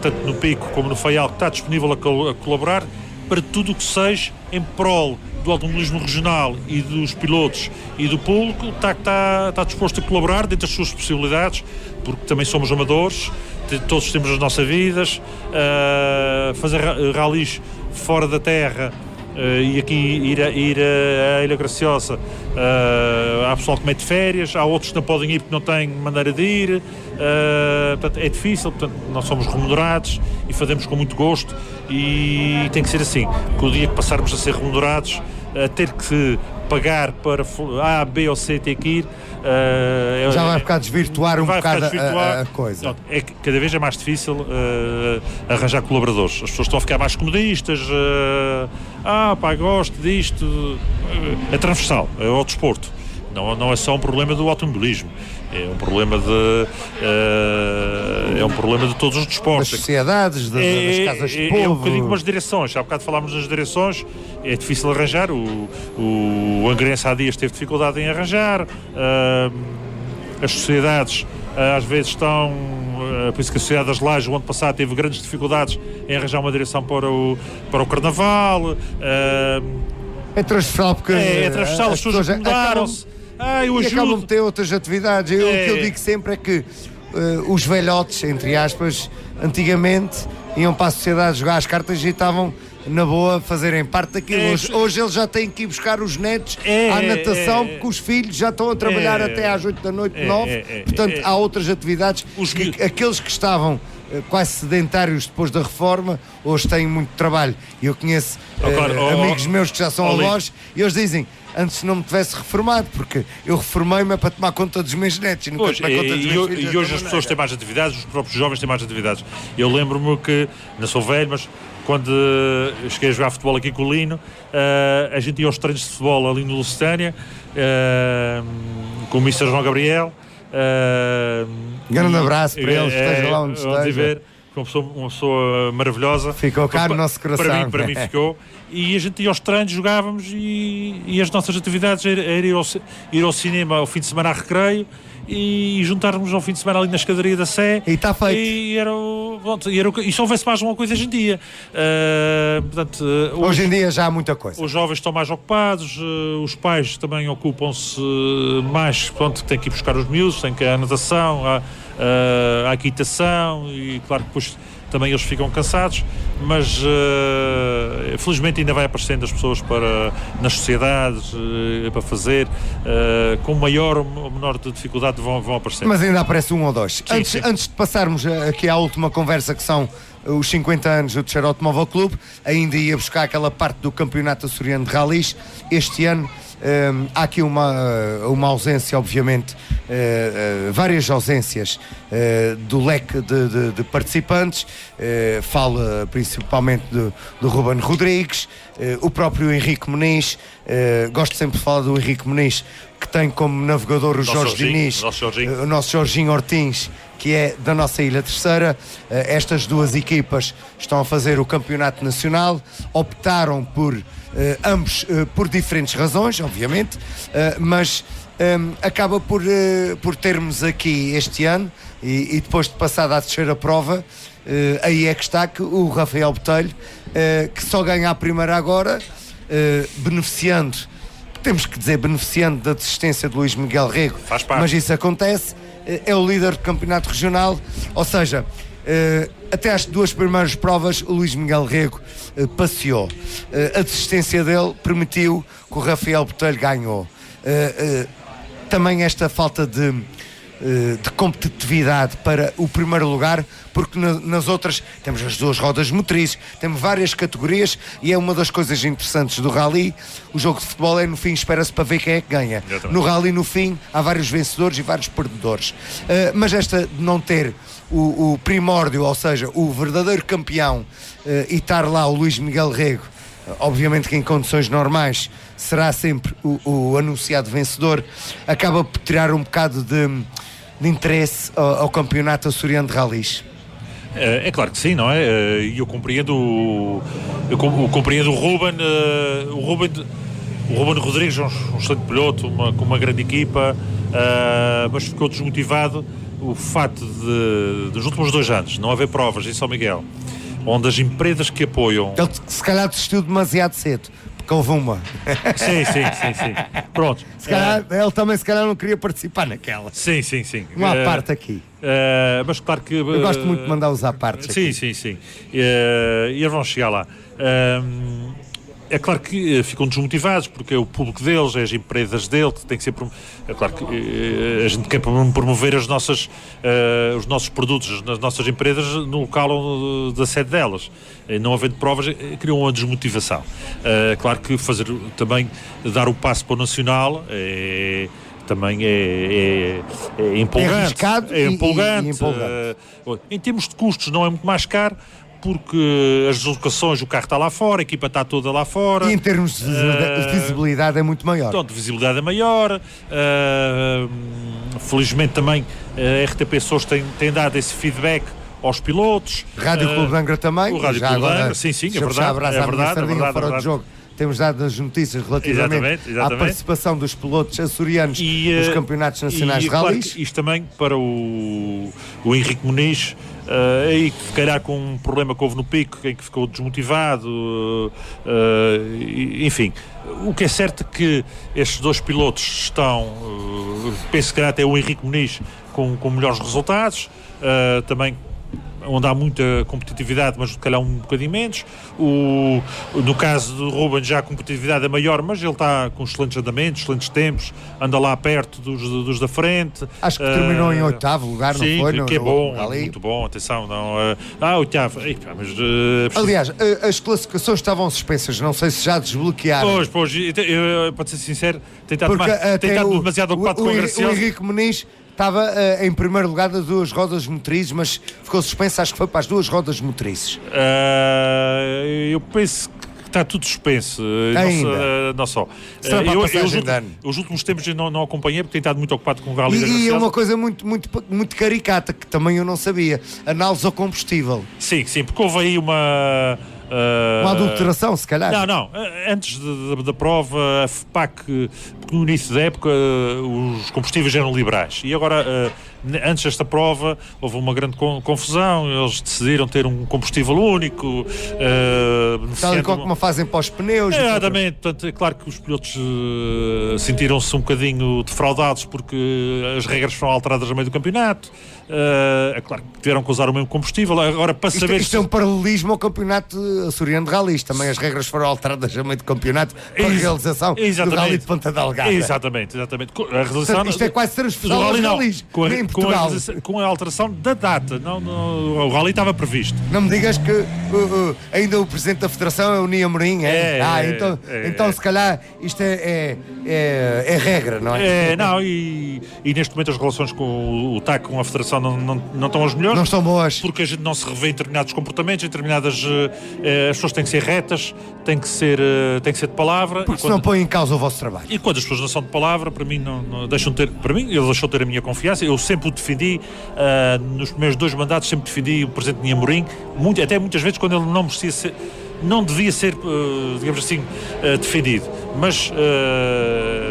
tanto no Pico como no Faial, que está disponível a colaborar para tudo o que seja em prol do automobilismo regional e dos pilotos e do público. O TAC está disposto a colaborar dentro das suas possibilidades, porque também somos amadores, todos temos as nossas vidas, fazer ralis fora da terra, e aqui ir à Ilha Graciosa, há pessoal que mete férias, há outros que não podem ir porque não têm maneira de ir, portanto, é difícil, portanto, nós somos remunerados e fazemos com muito gosto, e tem que ser assim, que o dia que passarmos a ser remunerados, a ter que pagar para A, B ou C ter que ir, já vai ficar desvirtuar um bocado a coisa. Não, cada vez é mais difícil arranjar colaboradores. As pessoas estão a ficar mais comodistas, gosto disto. É transversal, é o desporto. Não é só um problema do automobilismo, é um problema de todos os desportos. Das sociedades, das casas de povo. É um bocadinho como as direções. Há bocado falámos das direções, é difícil arranjar. O Angrense há dias teve dificuldade em arranjar. As sociedades às vezes estão. Por isso que a Sociedade das Lajes, o ano passado, teve grandes dificuldades em arranjar uma direção para o Carnaval. É transversal, porque é transversal, as pessoas acomodaram-se. E acabam de ter outras atividades. O que eu digo sempre é que os velhotes, entre aspas, antigamente iam para a sociedade jogar as cartas e estavam na boa fazerem parte daquilo. Hoje eles já têm que ir buscar os netos à natação, porque os filhos já estão a trabalhar até às 8 da noite, 9. Portanto, há outras atividades que aqueles que estavam quase sedentários depois da reforma, hoje têm muito trabalho. Eu conheço amigos meus que já são avós e eles dizem: antes não me tivesse reformado, porque eu reformei-me para tomar conta dos meus netos e nunca tomar conta dos meus filhos. E hoje as pessoas têm mais atividades, os próprios jovens têm mais atividades. Eu lembro-me que, não sou velho, mas quando cheguei a jogar futebol aqui com o Lino, a gente ia aos treinos de futebol ali no Lusitânia, com o Mr. João Gabriel. Grande abraço para eles, esteja lá onde esteja. Uma pessoa maravilhosa. Ficou cá no nosso coração. Para mim ficou. E a gente ia aos treinos, jogávamos, e as nossas atividades era ir ao cinema ao fim de semana a recreio e juntarmos ao fim de semana ali na escadaria da Sé. E está feito. E se houvesse mais uma coisa hoje em dia. Portanto, hoje em dia já há muita coisa. Os jovens estão mais ocupados, os pais também ocupam-se mais, pronto, têm que ir buscar os miúdos, têm que ir à natação, à equitação, e claro que depois também eles ficam cansados, mas felizmente ainda vai aparecendo as pessoas nas sociedades para fazer, com maior ou menor dificuldade vão aparecendo. Mas ainda aparece um ou dois. Sim. Antes de passarmos aqui à última conversa, que são os 50 anos do Terceiro Automóvel Clube, ainda ia buscar aquela parte do Campeonato Açoriano de Ralis. Este ano há aqui uma ausência, obviamente, várias ausências do leque de participantes. Fala principalmente do Ruben Rodrigues, o próprio Henrique Muniz. Gosto sempre de falar do Henrique Muniz, que tem como navegador o Jorge Diniz, o nosso Jorginho Ortins, que é da nossa Ilha Terceira. Estas duas equipas estão a fazer o campeonato nacional, optaram por ambos por diferentes razões, obviamente, mas acaba por termos aqui este ano, e depois de passada a terceira prova, aí é que está que o Rafael Botelho, que só ganha a primeira agora, beneficiando temos que dizer, beneficiando da desistência de Luís Miguel Rego, Faz parte. mas isso acontece, é o líder do campeonato regional, ou seja, até às 2 primeiras provas o Luís Miguel Rego passeou. A desistência dele permitiu que o Rafael Botelho ganhou. Também esta falta de competitividade para o primeiro lugar, porque nas outras temos as 2 rodas motrizes, temos várias categorias, e é uma das coisas interessantes do rally. O jogo de futebol é, no fim, espera-se para ver quem é que ganha. No rally, no fim, há vários vencedores e vários perdedores, mas esta de não ter o primórdio, ou seja, o verdadeiro campeão, e estar lá o Luís Miguel Rego, obviamente que em condições normais será sempre o anunciado vencedor, acaba por tirar um bocado de interesse ao campeonato açoriano de ralis. É claro que sim, não é? E eu compreendo o Ruben. O Ruben Rodrigues é um excelente piloto, com uma grande equipa, mas ficou desmotivado o facto de, dos últimos 2 anos, não haver provas em São Miguel, onde as empresas que apoiam... Ele se calhar desistiu demasiado cedo, porque houve uma. Sim. Pronto. Se calhar, ele também se calhar não queria participar naquela. Sim. Um à parte aqui. Mas claro que... Eu gosto muito de mandar os à parte. Sim. E eles vão chegar lá. É claro que ficam desmotivados, porque é o público deles, é as empresas dele que tem que ser... É claro que a gente quer promover os nossos produtos nas nossas empresas no local da sede delas. Não havendo provas, criam uma desmotivação. É claro que também dar o passo para o Nacional também é empolgante. É arriscado e empolgante. Em termos de custos não é muito mais caro, porque as deslocações, o carro está lá fora, a equipa está toda lá fora. E em termos de visibilidade é muito maior. Então, de visibilidade é maior. Felizmente também a RTP Sousa tem dado esse feedback aos pilotos. Rádio Clube de Angra também. O Rádio Clube de Angra, sim, é verdade. Do jogo. Temos dado as notícias relativamente à participação dos pilotos açorianos nos campeonatos nacionais de ralis. Claro, isto também para o Henrique Muniz, e se calhar com um problema que houve no pico, em que ficou desmotivado, enfim. O que é certo é que estes 2 pilotos estão, penso que até o Henrique Muniz com melhores resultados, também onde há muita competitividade, mas se calhar um bocadinho menos. No caso do Ruben, já a competitividade é maior, mas ele está com excelentes andamentos, excelentes tempos, anda lá perto dos da frente. Acho que terminou em 8º lugar, não foi? Sim, que é bom, muito bom, atenção. Não, 8º. Aliás, as classificações estavam suspensas, não sei se já desbloquearam. Pois, para ser sincero, tem estado demasiado ocupado com a Graciosa. O Henrique Muniz estava em primeiro lugar das 2 rodas motrizes, mas ficou suspenso, acho que foi para as 2 rodas motrizes. Eu penso que está tudo suspenso. Não só. Os últimos tempos eu não acompanhei, porque tenho estado muito ocupado com o Rally da Graciosa. E é uma coisa muito caricata, que também eu não sabia. Análise ao combustível. Sim, porque houve aí uma adulteração, se calhar. Não. Antes da prova, a FPAC, no início da época, os combustíveis eram liberais. E agora, antes desta prova, houve uma grande confusão. Eles decidiram ter um combustível único. Tal e como fazem para os pneus. Exatamente. Portanto, é claro que os pilotos sentiram-se um bocadinho defraudados, porque as regras foram alteradas no meio do campeonato. É claro que tiveram que usar o mesmo combustível. Agora, para saber isto é um paralelismo ao campeonato açoriano de ralis. Também as regras foram alteradas no meio do campeonato para a realização do Rally de Ponta Delgada. Exatamente. A realização, isto é quase transversal aos ralis em Portugal. Com a alteração da data. O rally estava previsto. Não me digas que ainda o presidente da federação é o Nia Amorim. Então se calhar isto é regra, não é? E neste momento as relações com o TAC, com a federação, não estão as melhores. Não estão boas. Porque a gente não se revê em determinados comportamentos, em determinadas... as pessoas têm que ser retas, têm que ser de palavra. Porque senão põe em causa o vosso trabalho. E quando as pessoas não são de palavra, para mim, não deixam ter... Para mim, ele deixou de ter a minha confiança. Eu sempre o defendi, nos primeiros 2 mandatos, sempre defendi o presidente Nia Amorim, até muitas vezes quando ele não devia ser, digamos assim, defendido. Mas,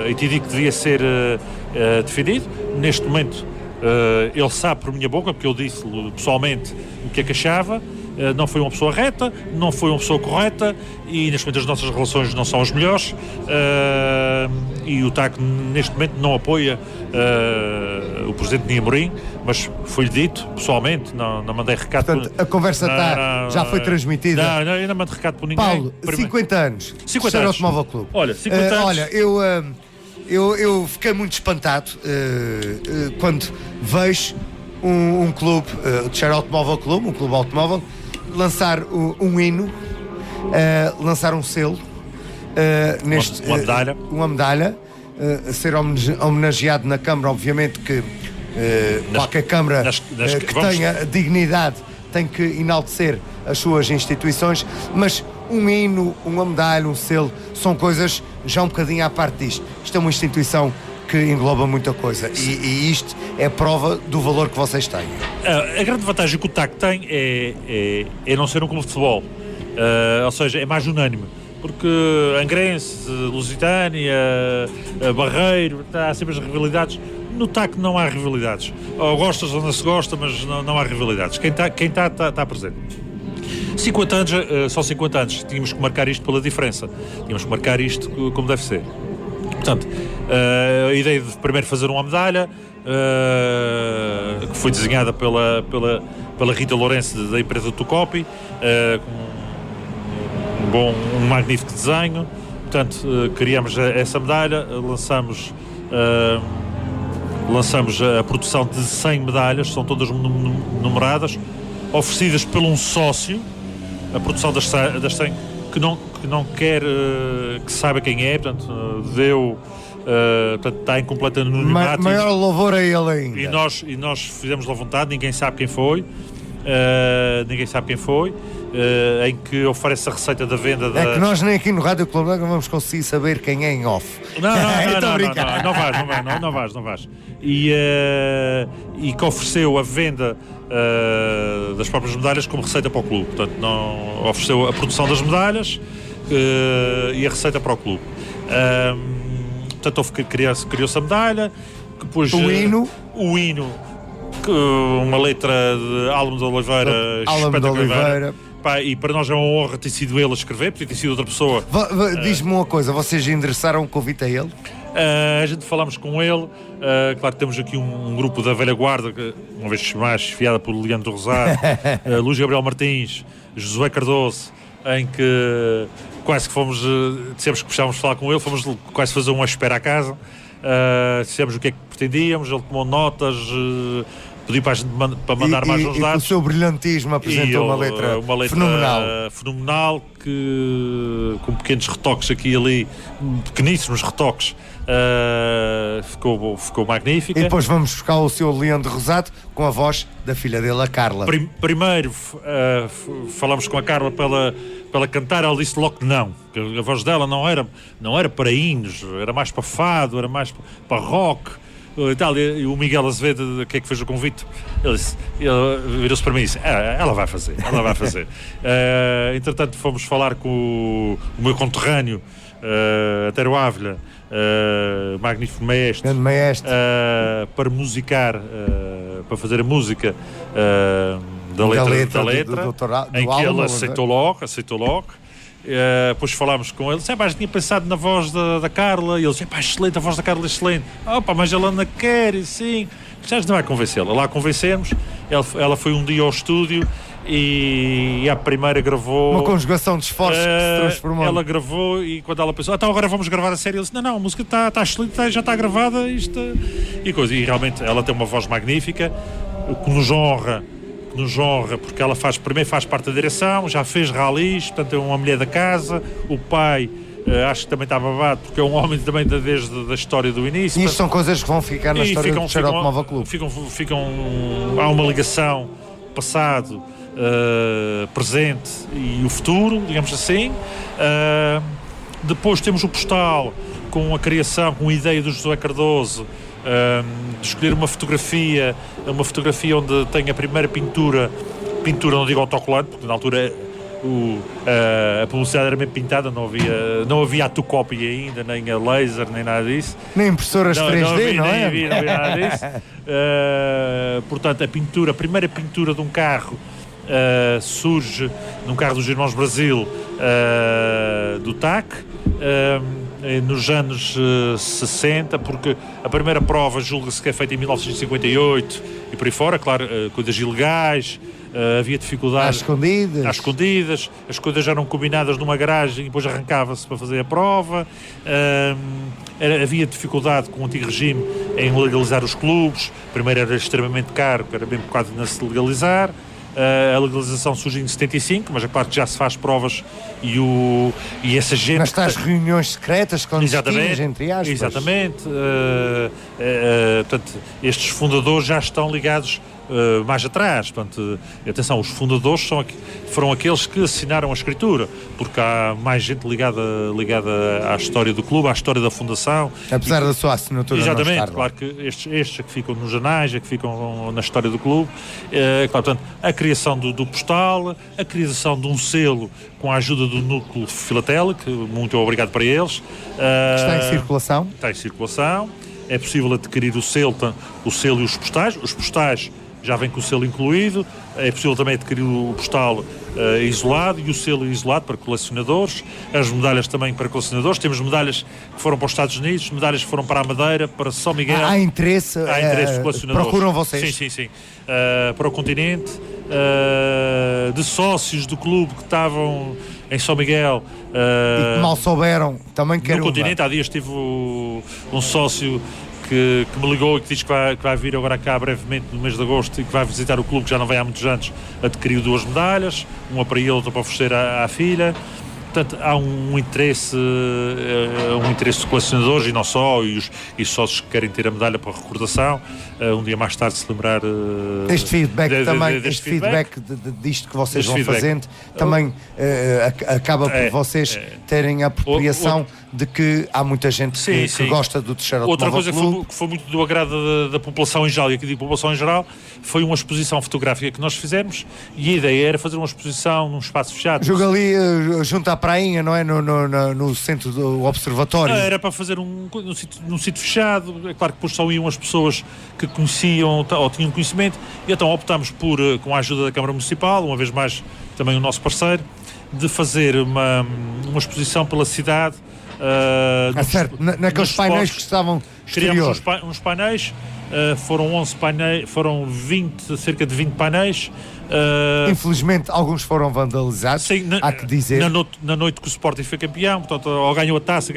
e te digo que devia ser defendido. Neste momento, ele sabe por minha boca, porque eu disse-lhe pessoalmente o que é que achava. não foi uma pessoa reta, não foi uma pessoa correta e neste momento as nossas relações não são as melhores e o TAC neste momento não apoia o presidente Ninha Amorim, mas foi-lhe dito pessoalmente, não mandei recado. Portanto, a conversa já foi transmitida. Não, eu não mandei recado por ninguém. Paulo, 50 anos. 50 anos. Automóvel Clube. Olha, 50 anos. Olha, eu fiquei muito espantado quando vejo um clube, o Teixeira Automóvel Clube, um clube automóvel, lançar um hino, lançar um selo, uma medalha, ser homenageado na Câmara, obviamente que qualquer Câmara que tenha dignidade tem que enaltecer as suas instituições, mas um hino, uma medalha, um selo, são coisas já um bocadinho à parte disto. Isto é uma instituição que engloba muita coisa e isto é prova do valor que vocês têm. A grande vantagem que o TAC tem é não ser um clube de futebol, ou seja, é mais unânime, porque Angrense, Lusitânia, Barreiro, há sempre as rivalidades. No TAC não há rivalidades, ou gostas ou não se gosta, mas não há rivalidades. Quem está presente. 50 anos, só 50 anos, tínhamos que marcar isto pela diferença, tínhamos que marcar isto como deve ser. Portanto, a ideia de primeiro fazer uma medalha que foi desenhada pela Rita Lourenço da empresa Tucopi, com um magnífico desenho. Portanto, criamos essa medalha, lançamos a produção de 100 medalhas, são todas numeradas, oferecidas por um sócio. A produção das 100 que não quer que saiba quem é, portanto, portanto, está em completo anonimato. Maior louvor a ele ainda. E nós fizemos à vontade, ninguém sabe quem foi, em que oferece a receita da venda. É que nós nem aqui no Rádio Clube não vamos conseguir saber quem é em off. Não vais. E que ofereceu a venda das próprias medalhas como receita para o clube. Portanto, não ofereceu a produção das medalhas e a receita para o clube. Portanto, criou-se a medalha, que depois o hino, uma letra de Álamo de Oliveira. Pá, e para nós é uma honra ter sido ele a escrever, podia ter sido outra pessoa. Diz-me uma coisa, vocês endereçaram um convite a ele? A gente falamos com ele, claro que temos aqui um grupo da velha guarda, uma vez mais chefiada por Leandro do Rosário, Luís Gabriel Martins, Josué Cardoso, em que quase que fomos, dissemos que precisávamos falar com ele, fomos quase fazer uma espera à casa, dissemos o que é que pretendíamos, ele tomou notas, pediu para a gente para mandar mais uns dados. E o seu brilhantismo apresentou uma letra fenomenal, com pequenos retoques aqui e ali, pequeníssimos retoques, ficou magnífica. E depois vamos buscar o seu Leandro Rosato com a voz da filha dele, a Carla. Primeiro falamos com a Carla para ela cantar, ela disse logo que não, que a voz dela não era para hinos, era mais para fado, era mais para rock. E o Miguel Azevedo, que é que fez o convite, ele virou-se para mim e disse: ela vai fazer. Entretanto, fomos falar com o meu conterrâneo, Antero Ávila, magnífico maestro, para musicar, para fazer a música da letra, em que ele aceitou logo. Depois falámos com ele, mas tinha pensado na voz da Carla, e ele disse: excelente, a voz da Carla é excelente. Mas ela não quer, e sim, já não vai convencê-la. Lá convencemos, ela foi um dia ao estúdio e a primeira gravou. Uma conjugação de esforços que se transformou. Ela gravou e quando ela pensou, então agora vamos gravar a série, ele disse: não, a música está excelente, já está gravada, e realmente ela tem uma voz magnífica, o que nos honra, porque ela primeiro faz parte da direção, já fez ralis, portanto é uma mulher da casa. O pai acho que também está babado, porque é um homem também desde a história do início. E isto são coisas que vão ficar na história do Teixeira Automóvel Clube. Há uma ligação passado, presente e o futuro, digamos assim. Depois temos o postal com a criação, com a ideia do Josué Cardoso, de escolher uma fotografia onde tem a primeira pintura, não digo autocolante, porque na altura a publicidade era mesmo pintada, não havia a Tucopi ainda, nem a laser, nem nada disso. Nem impressoras 3D, não é? Não havia nada disso. Portanto, a primeira pintura de um carro surge num carro dos Irmãos Brasil do TAC, nos anos 60, porque a primeira prova julga-se que é feita em 1958 e por aí fora, claro, coisas ilegais, havia dificuldades às escondidas, as coisas já eram combinadas numa garagem e depois arrancava-se para fazer a prova. Havia dificuldade com o antigo regime em legalizar os clubes. Primeiro era extremamente caro, era bem bocado de se legalizar. A legalização surge em 75, mas é claro que já se faz provas e essa gente... Mas estás reuniões secretas, clandestinas, entre aspas. Exatamente. Portanto, estes fundadores já estão ligados mais atrás. Portanto, atenção, os fundadores foram aqueles que assinaram a escritura, porque há mais gente ligada à história do clube, à história da fundação. Apesar da sua assinatura. Exatamente, claro que estes que ficam nos jornais, que ficam na história do clube. Claro, portanto, a criação do postal, a criação de um selo com a ajuda do núcleo filatélico, muito obrigado para eles. Está em circulação? Está em circulação. É possível adquirir o selo e os postais. Os postais já vem com o selo incluído. É possível também adquirir o postal isolado e o selo isolado para colecionadores. As medalhas também para colecionadores. Temos medalhas que foram para os Estados Unidos, medalhas que foram para a Madeira, para São Miguel. Há interesse de colecionadores. Procuram vocês? Sim. Para o continente, de sócios do clube que estavam em São Miguel. E que mal souberam, também quero. No continente, há dias tive um sócio que me ligou e que diz que vai vir agora cá brevemente no mês de agosto e que vai visitar o clube, que já não vem há muitos anos. Adquiriu 2 medalhas, uma para ele, outra para oferecer à filha. Portanto, há um interesse de colecionadores e não só, e sócios que querem ter a medalha para recordação, um dia mais tarde se lembrar este feedback também, este feedback disto que vocês vão fazendo também acaba por vocês terem a apropriação de que há muita gente que gosta do Teixeira Automóvel Clube. Outra coisa que foi muito do agrado da população em geral, e aqui digo população em geral, foi uma exposição fotográfica que nós fizemos, e a ideia era fazer uma exposição num espaço fechado. Jogo ali junto à prainha, não é? No centro do observatório. Era para fazer num sítio fechado. É claro que depois só iam as pessoas que conheciam ou tinham conhecimento, e então optámos por, com a ajuda da Câmara Municipal, uma vez mais também o nosso parceiro, de fazer uma exposição pela cidade. Certo, naqueles painéis que estavam exterior. Criámos uns painéis, foram 11 painéis, foram cerca de 20 painéis. Infelizmente alguns foram vandalizados, há que dizer. Na noite que o Sporting foi campeão, portanto, ou ganhou a taça,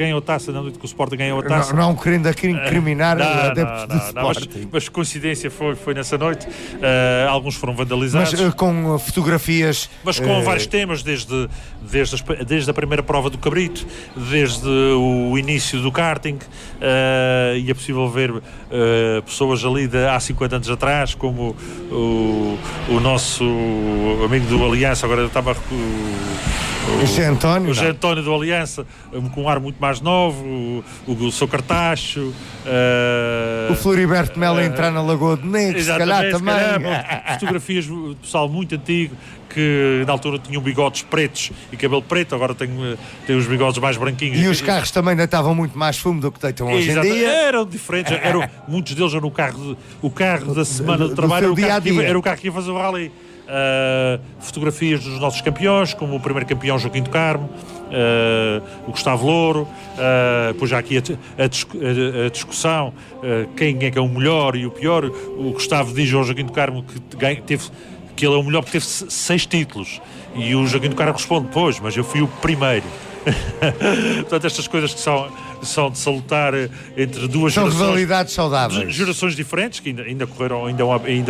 na noite que o Sporting ganhou a taça. Não querendo incriminar adeptos do Sporting. Mas coincidência foi nessa noite. Alguns foram vandalizados. Mas com fotografias. Mas com vários temas, desde a primeira prova do Cabrito, desde o início do karting, e é possível ver pessoas ali há 50 anos atrás, como o nosso amigo do Aliança, agora estava o Zé António do Aliança, com um ar muito mais novo, o seu Cartacho, o Floriberto Melo a entrar na Lagoa de Negros, se calhar também. Fotografias do pessoal muito antigo, que na altura tinham bigodes pretos e cabelo preto, agora tem os bigodes mais branquinhos. E os carros também deitavam muito mais fumo do que deitam hoje em dia. Eram diferentes, muitos deles eram o carro da semana de trabalho, era o carro que ia fazer o rally. Fotografias dos nossos campeões, como o primeiro campeão Joaquim do Carmo, o Gustavo Louro, depois já aqui a discussão, quem é que é o melhor e o pior. O Gustavo diz ao Joaquim do Carmo que ele é o melhor porque teve 6 títulos, e o Joaquim do Carmo responde: pois, mas eu fui o primeiro. Portanto, estas coisas que são de salutar entre duas gerações. São rivalidades saudáveis. Gerações diferentes, que ainda correram, ainda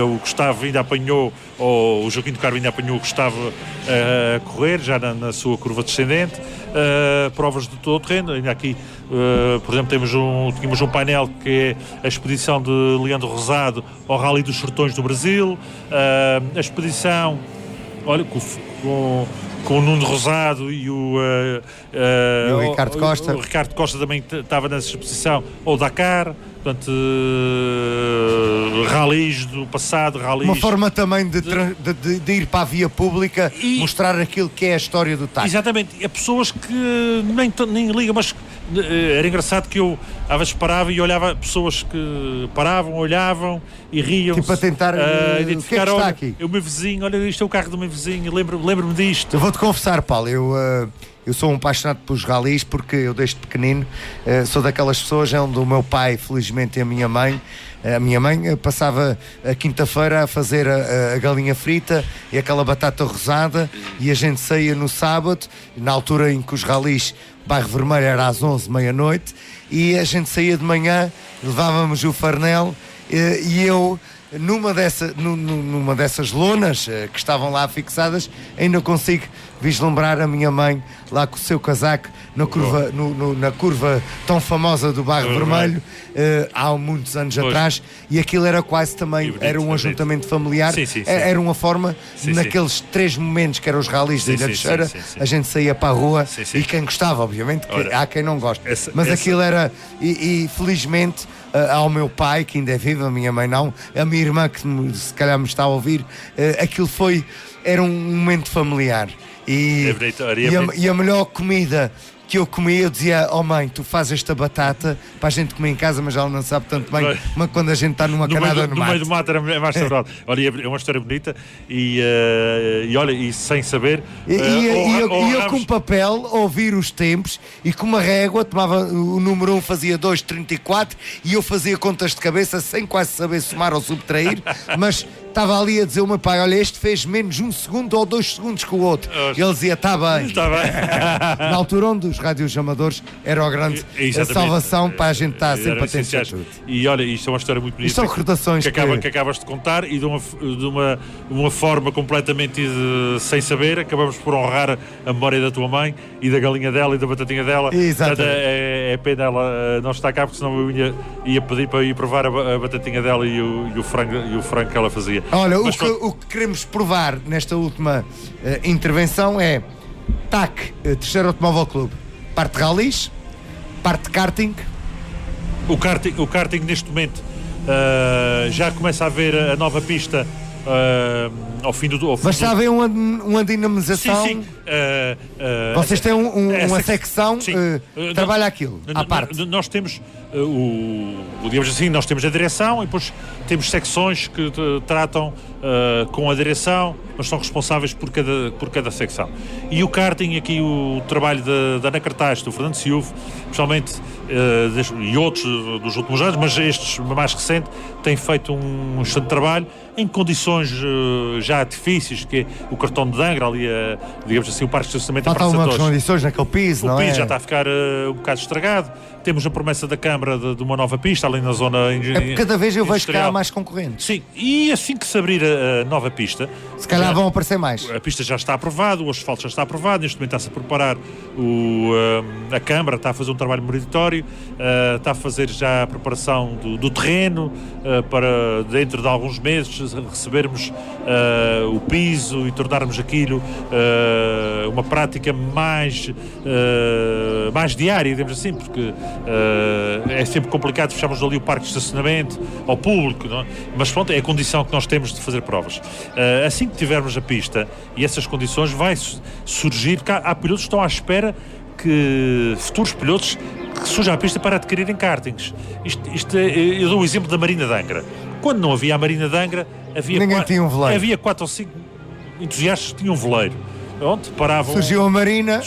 o Gustavo ainda apanhou, ou o Joaquim do Carmo ainda apanhou o Gustavo a correr, já na sua curva descendente. Provas de todo o terreno. Ainda aqui, por exemplo, tínhamos um painel que é a expedição de Leandro Rosado ao Rally dos Sertões do Brasil. A expedição, olha, com o Nuno Rosado e o Ricardo Costa. O Ricardo Costa também estava nessa exposição, ou Dakar. portanto, ralis do passado, ralis... Uma forma também de ir para a via pública e mostrar aquilo que é a história do TAC. Exatamente, há pessoas que nem ligam, mas era engraçado que eu às vezes parava e olhava pessoas que paravam, olhavam e riam. Tipo a tentar identificar o que é que está aqui. O meu vizinho, olha, isto é o carro do meu vizinho, lembro-me disto. Eu vou-te confessar, Paulo, eu sou um apaixonado pelos ralis porque eu desde pequenino sou daquelas pessoas onde o meu pai, felizmente, e a minha mãe passava a quinta-feira a fazer a galinha frita e aquela batata rosada, e a gente saía no sábado, na altura em que os ralis Bairro Vermelho era às 11, meia-noite, e a gente saía de manhã, levávamos o farnel, e eu numa dessas lonas que estavam lá fixadas, ainda consigo vislumbrar a minha mãe lá com o seu casaco na curva tão famosa do Bairro Vermelho, há muitos anos atrás, e aquilo era quase também, era um ajuntamento familiar. Sim. Era uma forma, naqueles 3 momentos que eram os ralis da Ilha de Cheira, a gente saía para a rua, e quem gostava, obviamente, há quem não gosta, mas aquilo era, e felizmente ao meu pai, que ainda é vivo, a minha mãe não, a minha irmã, que se calhar me está a ouvir, aquilo era um momento familiar. E a melhor comida que eu comia, eu dizia: oh mãe, tu fazes esta batata para a gente comer em casa, mas ela não sabe tanto bem, mas quando a gente está numa canada no meio do mato é mais saboroso. Olha, é uma história bonita e olha, e sem saber eu com papel ouvir os tempos, e com uma régua tomava o número 1, fazia 2,34, e eu fazia contas de cabeça sem quase saber somar ou subtrair, mas estava ali a dizer ao meu pai: olha, este fez menos 1 segundo ou 2 segundos que o outro. Ele dizia: está bem. Na altura onde os rádios amadores era a grande salvação para a gente estar sempre atento a tudo. E olha, isto é uma história muito bonita. Isto são recordações que acabas de contar, e de uma forma completamente sem saber, acabamos por honrar a memória da tua mãe e da galinha dela e da batatinha dela. Exatamente. É pena ela não estar cá, porque senão eu ia pedir para ir provar a batatinha dela e o frango que ela fazia. Olha, o que queremos provar nesta última intervenção é TAC, Terceiro Automóvel Clube, parte de ralis, parte de karting. O karting neste momento já começa a haver a nova pista ao fim do... Mas já vem uma dinamização? Sim. Vocês têm uma secção que trabalha aquilo, à parte? Nós temos digamos assim, nós temos a direção e depois temos secções que tratam com a direção, mas são responsáveis por cada secção. E o karting, aqui o trabalho da Ana Cartaz, do Fernando Silva, especialmente, e outros dos últimos anos, mas estes mais recentes, têm feito um excelente trabalho em condições já difíceis, que é o cartão de Angra, ali, digamos assim, o parque de estacionamento da Praça de Torres. Condições naquele piso, não é? O piso já está a ficar um bocado estragado. Temos a promessa da Câmara de uma nova pista ali na zona industrial. Cada vez eu vejo que há mais concorrentes. Sim, e assim que se abrir a nova pista, se calhar vão aparecer mais. A pista já está aprovada, o asfalto já está aprovado, neste momento está-se a preparar a Câmara, está a fazer um trabalho meritório, está a fazer já a preparação do terreno, para dentro de alguns meses recebermos o piso e tornarmos aquilo uma prática mais diária, digamos assim, porque é sempre complicado fecharmos ali o parque de estacionamento ao público, não é? Mas pronto, é a condição que nós temos de fazer provas. Assim que tivermos a pista e essas condições, vai surgir, porque há pilotos que estão à espera, que futuros pilotos que surjam a pista para adquirirem kartings. Eu dou o exemplo da Marina de Angra. Quando não havia a Marina de Angra, havia 4 ou 5 entusiastas que tinham um veleiro. Pronto, paravam. Surgiu a Marina,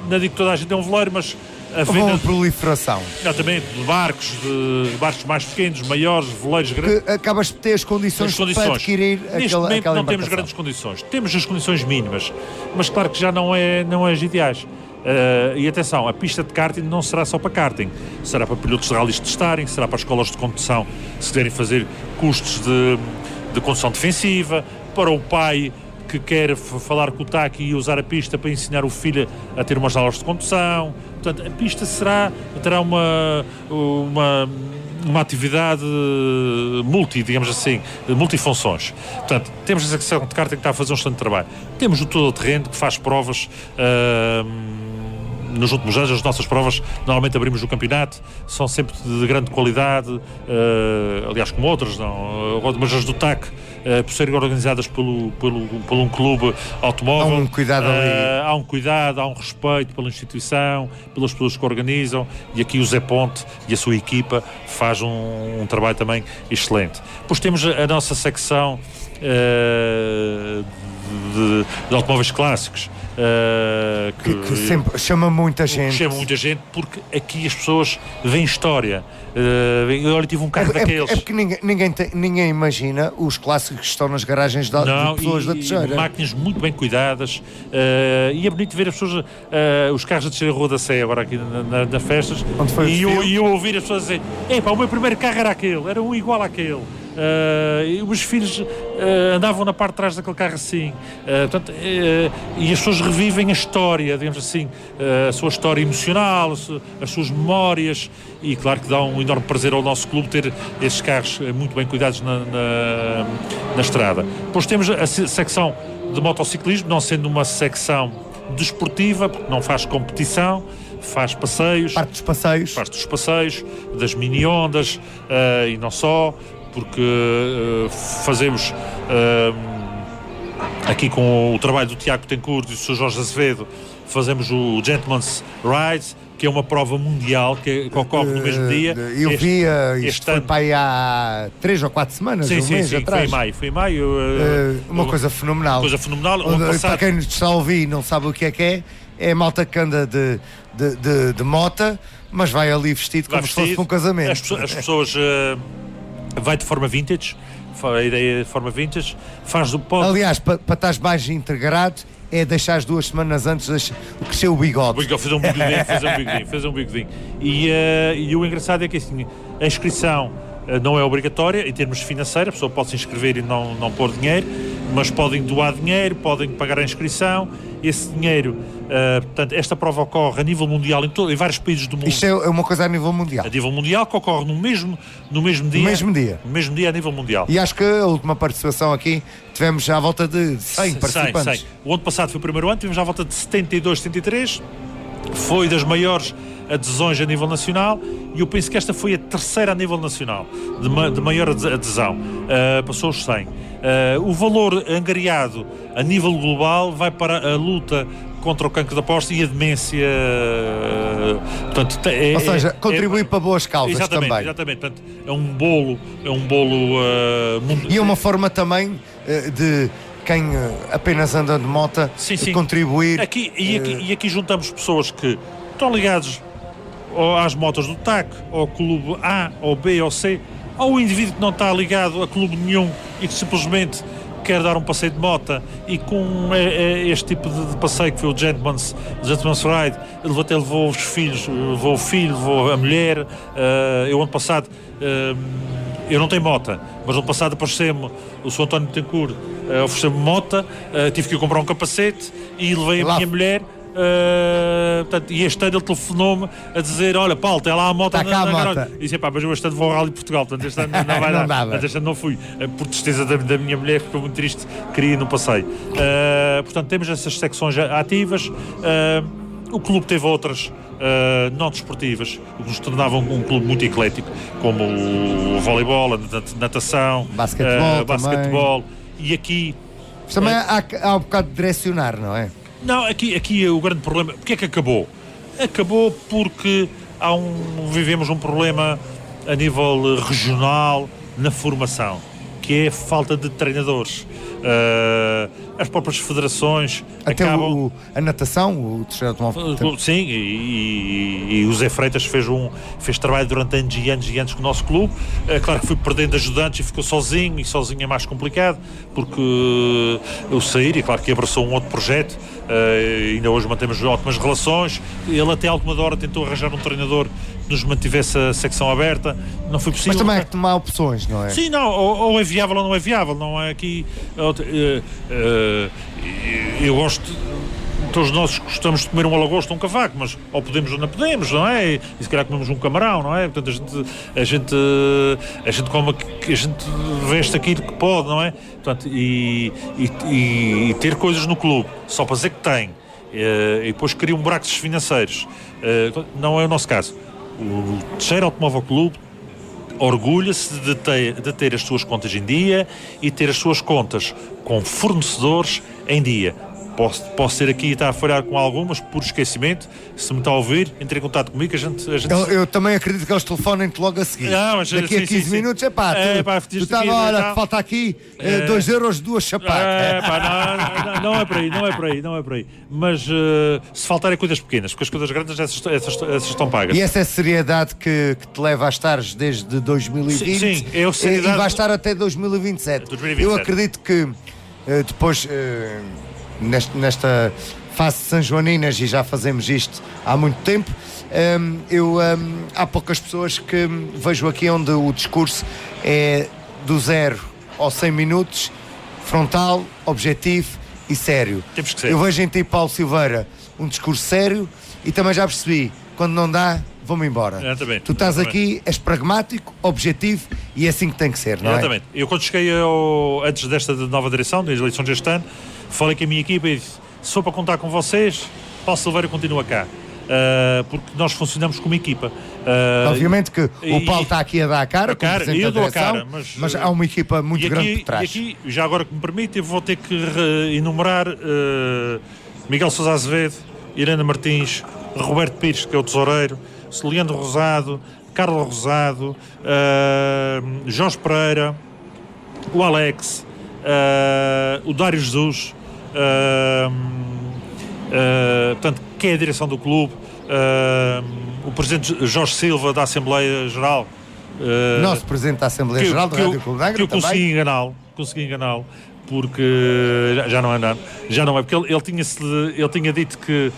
não digo que toda a gente tem um veleiro, mas houve uma proliferação. Exatamente, de barcos mais pequenos, maiores, veleiros grandes. Que acabas de ter as condições para adquirir Neste momento aquela não temos grandes condições. Temos as condições mínimas, mas claro que já não é as ideais. E atenção, a pista de karting não será só para karting, será para pilotos de ralis testarem, será para escolas de condução se quiserem fazer cursos de condução defensiva, para o pai que quer falar com o TAC e usar a pista para ensinar o filho a ter umas aulas de condução. Portanto, a pista terá uma atividade digamos assim, multifunções. Portanto, temos a secção de karting que está a fazer um excelente trabalho. Temos o todo-terreno que faz provas nos últimos anos, as nossas provas, normalmente abrimos o campeonato, são sempre de grande qualidade, aliás, como outras, não, mas as do TAC, por serem organizadas por um clube automóvel, há um cuidado ali. há um cuidado, há um respeito pela instituição, pelas pessoas que organizam, e aqui o Zé Ponte e a sua equipa faz um trabalho também excelente. Depois temos a nossa secção de automóveis clássicos, que sempre chama muita gente. Chama muita gente porque aqui as pessoas veem história. Eu tive um carro daqueles. É porque ninguém imagina os clássicos que estão nas garagens de pessoas da Teixeira. Máquinas muito bem cuidadas, e é bonito ver as pessoas, os carros a descer a Rua da Sé agora aqui nas festas, e eu ouvir as pessoas dizer: epá, o meu primeiro carro era aquele, era um igual àquele. E os meus filhos andavam na parte de trás daquele carro assim, portanto, e as pessoas revivem a história, digamos assim, a sua história emocional, as suas memórias, e claro que dá um enorme prazer ao nosso clube ter esses carros muito bem cuidados na estrada. Depois temos a secção de motociclismo, não sendo uma secção desportiva, porque não faz competição, faz passeios, parte dos passeios, das mini ondas, e não só, porque fazemos aqui com o trabalho do Tiago Tencourt e do Sr. Jorge Azevedo, fazemos o Gentleman's Ride, que é uma prova mundial que ocorre no mesmo dia. Eu vi, isto foi para aí há 3 ou 4 semanas, sim, mês atrás. Foi em maio. Uma coisa fenomenal. Para quem nos está a ouvir e não sabe o que é a malta que anda de mota, mas vai ali vestido como se fosse um casamento. As pessoas... vai de forma vintage, a ideia de forma vintage, faz do pó. Aliás, para estás mais integrado, é deixar as 2 semanas antes crescer o bigode. Fazer um bigodinho. E o engraçado é que assim, a inscrição não é obrigatória em termos financeiros, a pessoa pode se inscrever e não pôr dinheiro, mas podem doar dinheiro, podem pagar a inscrição. Esse dinheiro, portanto, esta prova ocorre a nível mundial em vários países do mundo. Isto é uma coisa a nível mundial. A nível mundial, que ocorre no mesmo dia. No mesmo dia a nível mundial. E acho que a última participação aqui tivemos à volta de 100 participantes. 100. O ano passado foi o primeiro ano, tivemos à volta de 72, 73. Foi das maiores adesões a nível nacional, e eu penso que esta foi a terceira a nível nacional de maior adesão, passou os 100. O valor angariado a nível global vai para a luta contra o cancro da próstata e a demência, portanto, ou seja, contribui para boas causas também. Exatamente, portanto, é um bolo e é uma forma também de quem apenas anda de moto contribuir. Aqui juntamos pessoas que estão ligados ou às motas do TAC, ao clube A, ou B, ou C, ou o indivíduo que não está ligado a clube nenhum e que simplesmente quer dar um passeio de moto, e com este tipo de passeio que foi o Gentleman's Ride, ele até levou os filhos, levou o filho, levou a mulher. Eu ano passado, eu não tenho moto, mas ano passado apareceu-me o Sr. António Tencourt, ofereceu-me moto, tive que ir comprar um capacete e levei a minha mulher. Portanto, e este ano ele telefonou-me a dizer: olha, Paulo, tem lá a moto na garagem. E disse: pá, mas eu este ano vou ao Rally Portugal, portanto este ano não vai dar. Portanto, este ano não fui, por tristeza da minha mulher, que ficou muito triste, queria ir no passeio. Portanto, temos essas secções ativas. O clube teve outras não desportivas, o que nos tornava um clube muito eclético, como o voleibol, a natação, basquetebol. E aqui também há um bocado de direcionar, não é? Não, aqui o grande problema, porque é que acabou? Acabou porque vivemos um problema a nível regional na formação, que é a falta de treinadores. As próprias federações até acabam... a natação, o terceiro automóvel. Sim, e o Zé Freitas fez trabalho durante anos e anos e anos com o nosso clube. Claro que foi perdendo ajudantes e ficou sozinho, e sozinho é mais complicado, porque eu saí, e claro que abraçou um outro projeto, ainda hoje mantemos ótimas relações. Ele até à última hora tentou arranjar um treinador que nos mantivesse a secção aberta, não foi possível. Mas também é que tomar opções, não é? Sim, não, ou é viável ou não é viável, não é aqui... eu gosto, todos nós gostamos de comer um alagosto ou um cavaco, mas ou podemos ou não podemos, não é? E se calhar comemos um camarão, não é? Portanto, a gente come, a gente veste aquilo que pode, não é? Portanto, e ter coisas no clube só para dizer que tem e depois criam buracos financeiros. Não é o nosso caso. O Teixeira Automóvel Clube orgulha-se de ter as suas contas em dia e ter as suas contas com fornecedores em dia. Posso ter aqui e estar a falhar com algumas por esquecimento. Se me está a ouvir, entre em contato comigo. Eu também acredito que eles telefonem-te logo a seguir. Daqui a 15 minutos, tu estava, olha, falta aqui 2 euros, 2 chapadas. Não é por aí. Mas se faltarem coisas pequenas, porque as coisas grandes, essas estão pagas. E essa é a seriedade que te leva a estares desde 2020 sim, é a seriedade, e vai estar até 2027. Eu acredito que depois... nesta fase de São Joaninas, e já fazemos isto há muito tempo, há poucas pessoas que vejo aqui onde o discurso é do 0 aos 100 minutos, frontal, objetivo e sério. Temos que ser. Eu vejo em ti, Paulo Silveira, um discurso sério, e também já percebi, quando não dá, vou-me embora. Tu estás aqui, és pragmático, objetivo, e é assim que tem que ser, não é? Exatamente. Eu quando cheguei antes desta nova direção, das eleições deste ano, falei com a minha equipa e disse: se for para contar com vocês, Paulo Silveira continua cá. Porque nós funcionamos como equipa. Obviamente que o Paulo está aqui a dar a cara, eu dou a cara, mas há uma equipa muito grande por trás. E aqui, já agora que me permite, eu vou ter que enumerar Miguel Sousa Azevedo, Irana Martins, Roberto Pires, que é o tesoureiro, Leandro Rosado, Carlos Rosado, Jorge Pereira, o Alex, o Dário Jesus, portanto, que é a direção do clube, o presidente Jorge Silva da Assembleia Geral, nosso presidente da Assembleia Geral da Rádio Clube de Angra, que eu consegui enganá-lo, porque já não é, porque ele tinha dito que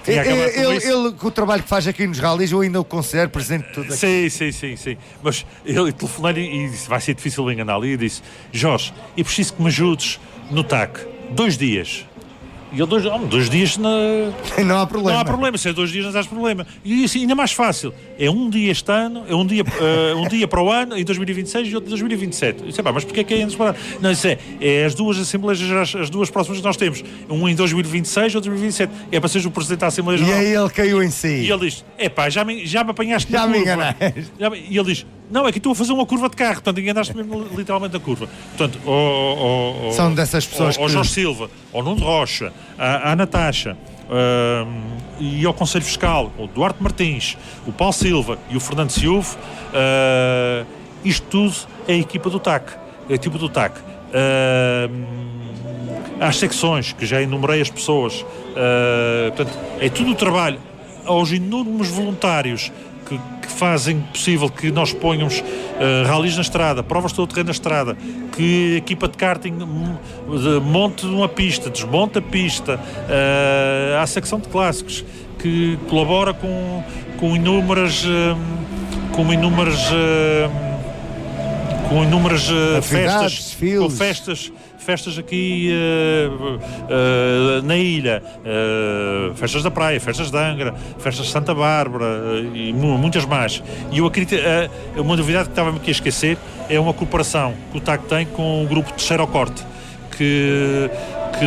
ele, com o trabalho que faz aqui nos ralis, eu ainda o considero presente de tudo aqui. Sim. Mas ele telefonou-lhe e disse: vai ser difícil enganá-lo. E disse: Jorge, eu preciso que me ajudes no TAC 2 dias. E ele: 2 dias não há problema. Não há problema, se é 2 dias não há problema. E isso ainda mais fácil. É um dia este ano, é um dia para o ano, em 2026 e outro em 2027. Isso mas porquê é que é separado? Não, isso é as duas Assembleias Gerais, as duas próximas que nós temos. Um em 2026 e outro em 2027. É para seres o Presidente da Assembleia Geral. E aí ele caiu em si. E ele diz: já me apanhaste na curva. Me enganaste. E ele diz: não, é que estou a fazer uma curva de carro. Portanto, enganaste mesmo literalmente a curva. Portanto, são dessas pessoas ao Jorge Silva, ao Nuno Rocha, à Natasha, e ao Conselho Fiscal, o Duarte Martins, o Paulo Silva e o Fernando Silva, isto tudo é a equipa do TAC. Às secções, que já enumerei as pessoas, portanto, é tudo o trabalho aos enormes voluntários que fazem possível que nós ponhamos ralis na estrada, provas de todo o terreno na estrada, que a equipa de karting monte uma pista, desmonte a pista, há a secção de clássicos que colabora com inúmeras festas aqui na ilha, festas da praia, festas de Angra, festas de Santa Bárbara e muitas mais. E eu acredito, uma novidade que estava-me aqui a esquecer é uma cooperação que o TAC tem com o grupo Teixeira ao Corte, que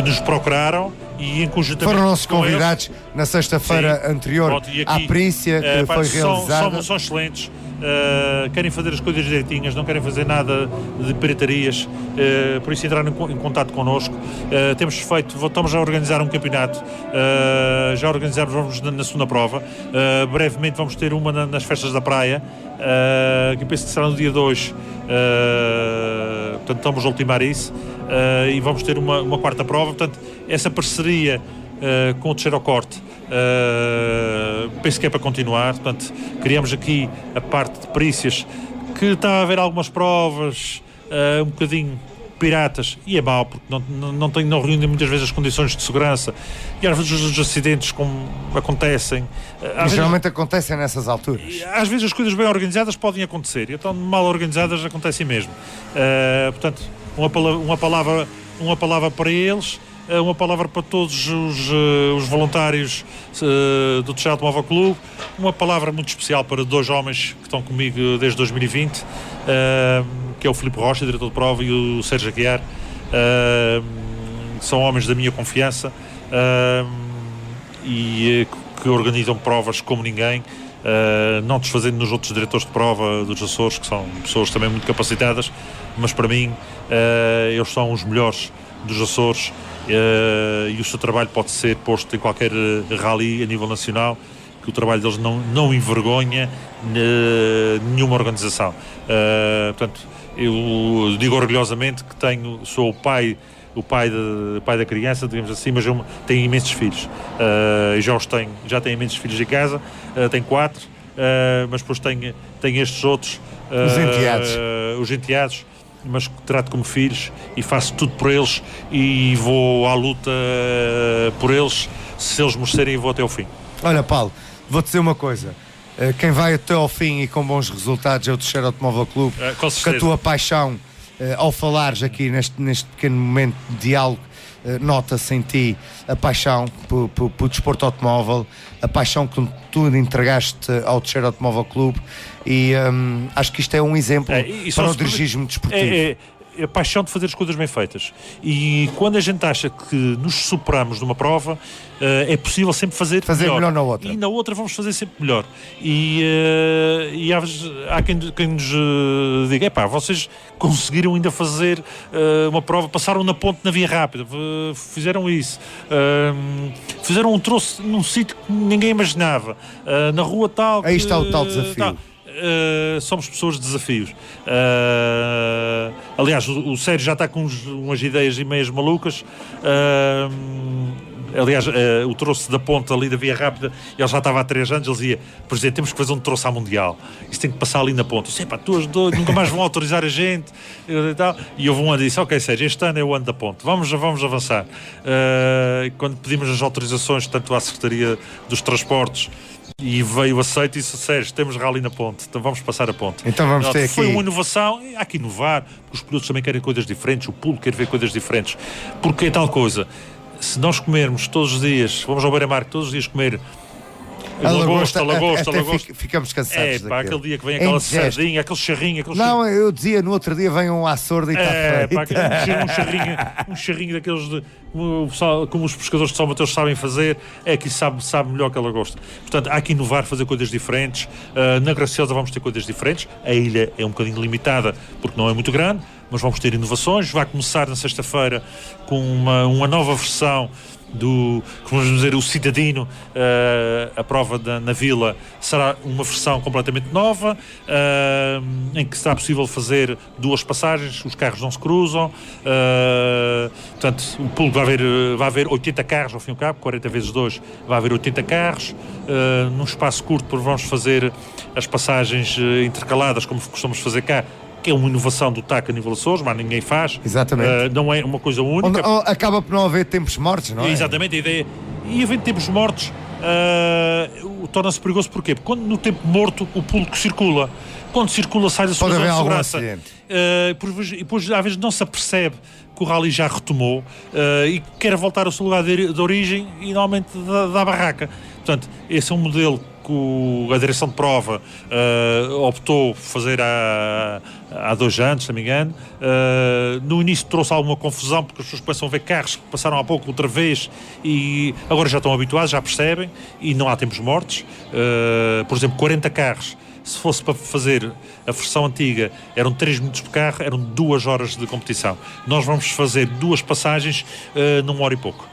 nos procuraram e em conjunto foram nossos convidados na sexta-feira anterior à perícia que foi realizada. São excelentes. Querem fazer as coisas direitinhas, não querem fazer nada de piratarias, por isso entraram em contato connosco. Estamos a organizar um campeonato, já organizamos, vamos na segunda prova, brevemente vamos ter uma nas festas da praia, que penso que será no dia 2, portanto estamos a ultimar isso, e vamos ter uma quarta prova. Portanto, essa parceria com o Teixeira ao Corte, penso que é para continuar. Portanto, criamos aqui a parte de perícias, que está a haver algumas provas um bocadinho piratas, e é mau porque não reúnem muitas vezes as condições de segurança, e às vezes os acidentes como acontecem, geralmente acontecem nessas alturas. Às vezes as coisas bem organizadas podem acontecer, então mal organizadas acontecem mesmo. Portanto, uma palavra para eles, uma palavra para todos os voluntários do Teixeira Automóvel Clube, uma palavra muito especial para 2 homens que estão comigo desde 2020, que é o Filipe Rocha, diretor de prova, e o Sérgio Aguiar, são homens da minha confiança e que organizam provas como ninguém, não desfazendo nos outros diretores de prova dos Açores, que são pessoas também muito capacitadas, mas para mim eles são os melhores dos Açores, e o seu trabalho pode ser posto em qualquer rally a nível nacional, que o trabalho deles não envergonha nenhuma organização. Portanto, eu digo orgulhosamente que sou o pai da criança, digamos assim, mas eu tenho imensos filhos. Já tenho imensos filhos em casa, tenho 4, mas depois tenho estes outros, os enteados, mas que trato como filhos e faço tudo por eles e vou à luta por eles. Se eles merecerem, vou até ao fim. Olha, Paulo, vou-te dizer uma coisa. Quem vai até ao fim e com bons resultados é o Terceiro Automóvel Clube, porque a tua paixão, ao falares aqui neste pequeno momento de diálogo, nota-se em ti a paixão pelo desporto automóvel, a paixão que tu entregaste ao Terceiro Automóvel Clube, e acho que isto é um exemplo para o dirigismo desportivo. A paixão de fazer as coisas bem feitas, e quando a gente acha que nos superamos numa prova, é possível sempre fazer melhor na outra, e na outra vamos fazer sempre melhor, e há quem nos diga, vocês conseguiram ainda fazer uma prova, passaram na ponte na via rápida, fizeram isso, fizeram um troço num sítio que ninguém imaginava, na rua tal. Aí está o tal desafio. Somos pessoas de desafios. Aliás, o Sérgio já está com umas ideias e meias malucas. Aliás, o troço da ponta ali da via rápida, ele já estava há 3 anos. Ele dizia, presidente, temos que fazer um troço à mundial, isso tem que passar ali na ponta. Eu disse, tu és doido, nunca mais vão autorizar a gente e houve um ano e disse, ok Sérgio, este ano é o ano da ponte, vamos avançar. Quando pedimos as autorizações tanto à Secretaria dos Transportes, e veio aceito e disse, Sérgio, temos rally na ponte, então vamos passar a ponte. Então vamos ter Foi aqui uma inovação, há que inovar, porque os pilotos também querem coisas diferentes, o público quer ver coisas diferentes, porque é tal coisa, se nós comermos todos os dias, vamos ao Beira-Mar todos os dias comer a lagosta, ficamos cansados daquilo. Aquele dia que vem aquela sardinha, aquele charrinho, Não, eu dizia no outro dia vem um açordo e está feito. Um charrinho daqueles como os pescadores de São Mateus sabem fazer, é que sabe melhor que a lagosta. Portanto, há que inovar, fazer coisas diferentes. Na Graciosa vamos ter coisas diferentes, a ilha é um bocadinho limitada porque não é muito grande, mas vamos ter inovações. Vai começar na sexta-feira com uma nova versão vamos dizer, o Cidadino. A prova na Vila será uma versão completamente nova, em que será possível fazer 2 passagens, os carros não se cruzam, portanto o público vai haver 80 carros ao fim e ao cabo, 40 vezes 2, vai haver 80 carros, num espaço curto, vamos fazer as passagens intercaladas como costumamos fazer cá, que é uma inovação do TAC a nível Açores, mas ninguém faz. Exatamente. Não é uma coisa única. Acaba por não haver tempos mortos, não é? Exatamente, a ideia. E havendo tempos mortos, torna-se perigoso. Porquê? Porque quando no tempo morto o público circula. Quando circula, sai da sua zona de segurança. E depois às vezes não se apercebe que o rally já retomou e quer voltar ao seu lugar de origem e normalmente dá barraca. Portanto, esse é um modelo que a direção de prova optou por fazer há 2 anos, se não me engano. No início trouxe alguma confusão porque as pessoas começam a ver carros que passaram há pouco outra vez e agora já estão habituados, já percebem, e não há tempos mortos. Por exemplo, 40 carros, se fosse para fazer a versão antiga, eram 3 minutos por carro, eram 2 horas de competição. Nós vamos fazer 2 passagens numa hora e pouco.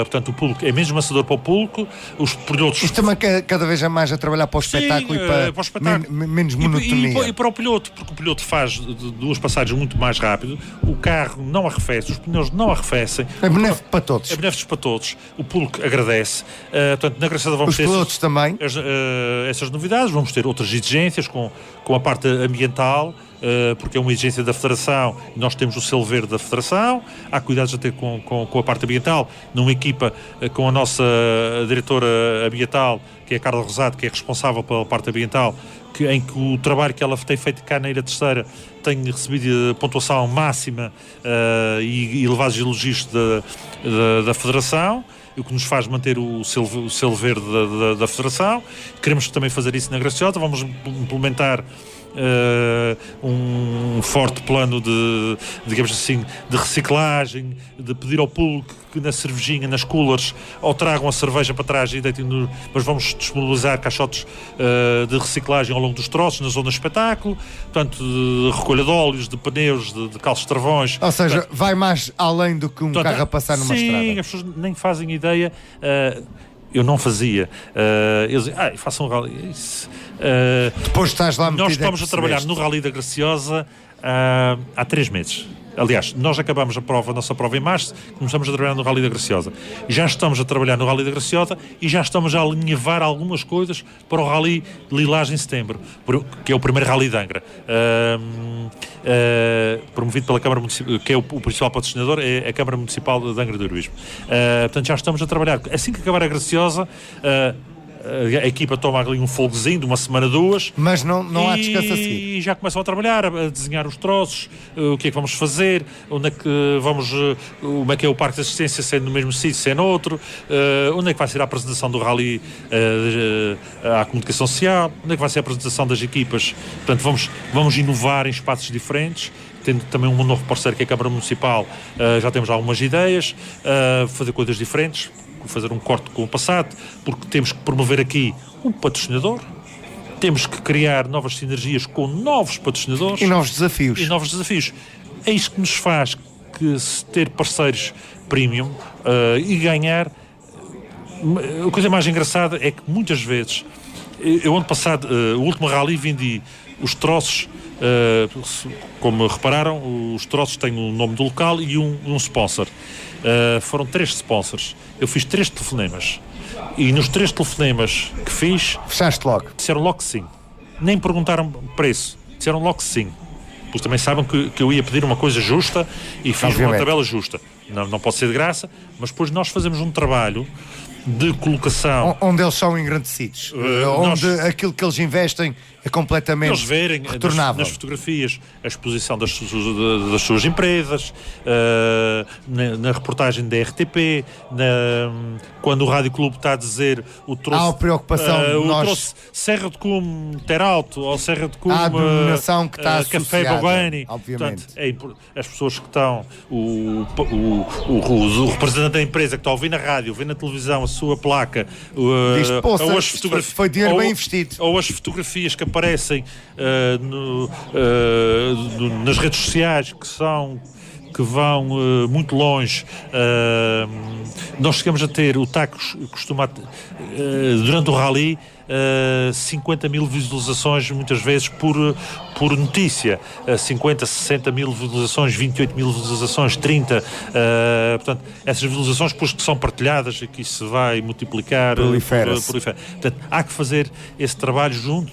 Portanto, o público é menos maçador para o público, os pilotos... Isto também cada vez é mais a trabalhar para o espetáculo. Sim, e para o espetáculo. Menos monotonia. E para o piloto, porque o piloto faz 2 passagens muito mais rápido, o carro não arrefece, os pneus não arrefecem. É benéfico para todos. É benéfico para todos, o público agradece. Portanto, na Graciosa vamos ter... Os pilotos também. Essas novidades, vamos ter outras exigências com a parte ambiental, porque é uma exigência da Federação, nós temos o selo verde da Federação, há cuidados a ter com a parte ambiental, numa equipa com a nossa diretora ambiental, que é a Carla Rosado, que é responsável pela parte ambiental, em que o trabalho que ela tem feito cá na Ilha Terceira tem recebido pontuação máxima e elevados elogios da Federação, o que nos faz manter o selo verde da Federação. Queremos também fazer isso na Graciosa, vamos implementar um forte plano de, digamos assim, de reciclagem, de pedir ao público que na cervejinha, nas coolers, ou tragam a cerveja para trás e deitem mas vamos disponibilizar caixotes de reciclagem ao longo dos troços, na zona de espetáculo, portanto, de recolha de óleos, de pneus, de calços de travões. Ou seja, vai mais além do que um carro a passar numa estrada. Sim, as pessoas nem fazem ideia. Eu não fazia. Eles dizem, façam um rally. Depois estás lá metido. Nós estamos a trabalhar no Rally da Graciosa há 3 meses. Aliás, nós acabamos a nossa prova em março, começamos a trabalhar no Rally da Graciosa. Já estamos a trabalhar no Rally da Graciosa e já estamos a alinhavar algumas coisas para o Rally de Lilás em setembro, que é o primeiro Rally de Angra. Promovido pela Câmara Municipal, que é o principal patrocinador, é a Câmara Municipal de Angra do Heroísmo. Portanto, já estamos a trabalhar. Assim que acabar a Graciosa, a equipa toma ali um folgozinho de uma semana, 2, mas não há descanso a seguir. E já começam a trabalhar, a desenhar os troços, o que é que vamos fazer, onde é que vamos, como é que é o parque de assistência, se é no mesmo sítio, se é noutro, onde é que vai ser a apresentação do Rally à comunicação social, onde é que vai ser a apresentação das equipas. Portanto, vamos inovar em espaços diferentes, tendo também um novo parceiro que é a Câmara Municipal. Já temos algumas ideias, fazer coisas diferentes, fazer um corte com o passado, porque temos que promover aqui um patrocinador, temos que criar novas sinergias com novos patrocinadores e novos desafios. É isso que nos faz ter parceiros premium e ganhar. A coisa mais engraçada é que muitas vezes, eu ano passado, o último rally, vendi os troços, como repararam, os troços têm o nome do local e um sponsor. Foram 3 sponsors. Eu fiz 3 telefonemas e nos 3 telefonemas que fiz, fechaste logo. Disseram logo que sim, nem perguntaram preço, disseram logo que sim, porque também sabem que eu ia pedir uma coisa justa e fiz uma tabela justa. Não pode ser de graça, mas depois nós fazemos um trabalho de colocação onde eles são engrandecidos, onde aquilo que eles investem é completamente eles verem retornável. Nas fotografias a exposição das suas empresas, na reportagem da RTP, quando o Rádio Clube está a dizer há a preocupação nós trouxe Serra de Cume, Teralto, ou Serra de Cume, há a denominação que está Café Bogani, obviamente. Portanto, as pessoas que estão, o representante da empresa que está a ouvir na rádio, ouvir na televisão a sua placa, ou as fotografias, foi dinheiro bem investido, ou as fotografias que aparecem nas redes sociais, que vão muito longe. Nós chegamos a ter, o TAC costuma durante o Rally 50 mil visualizações muitas vezes por notícia, 50, 60 mil visualizações, 28 mil visualizações, 30, portanto, essas visualizações depois que são partilhadas e que isso se vai multiplicar, prolifera-se. Portanto, há que fazer esse trabalho junto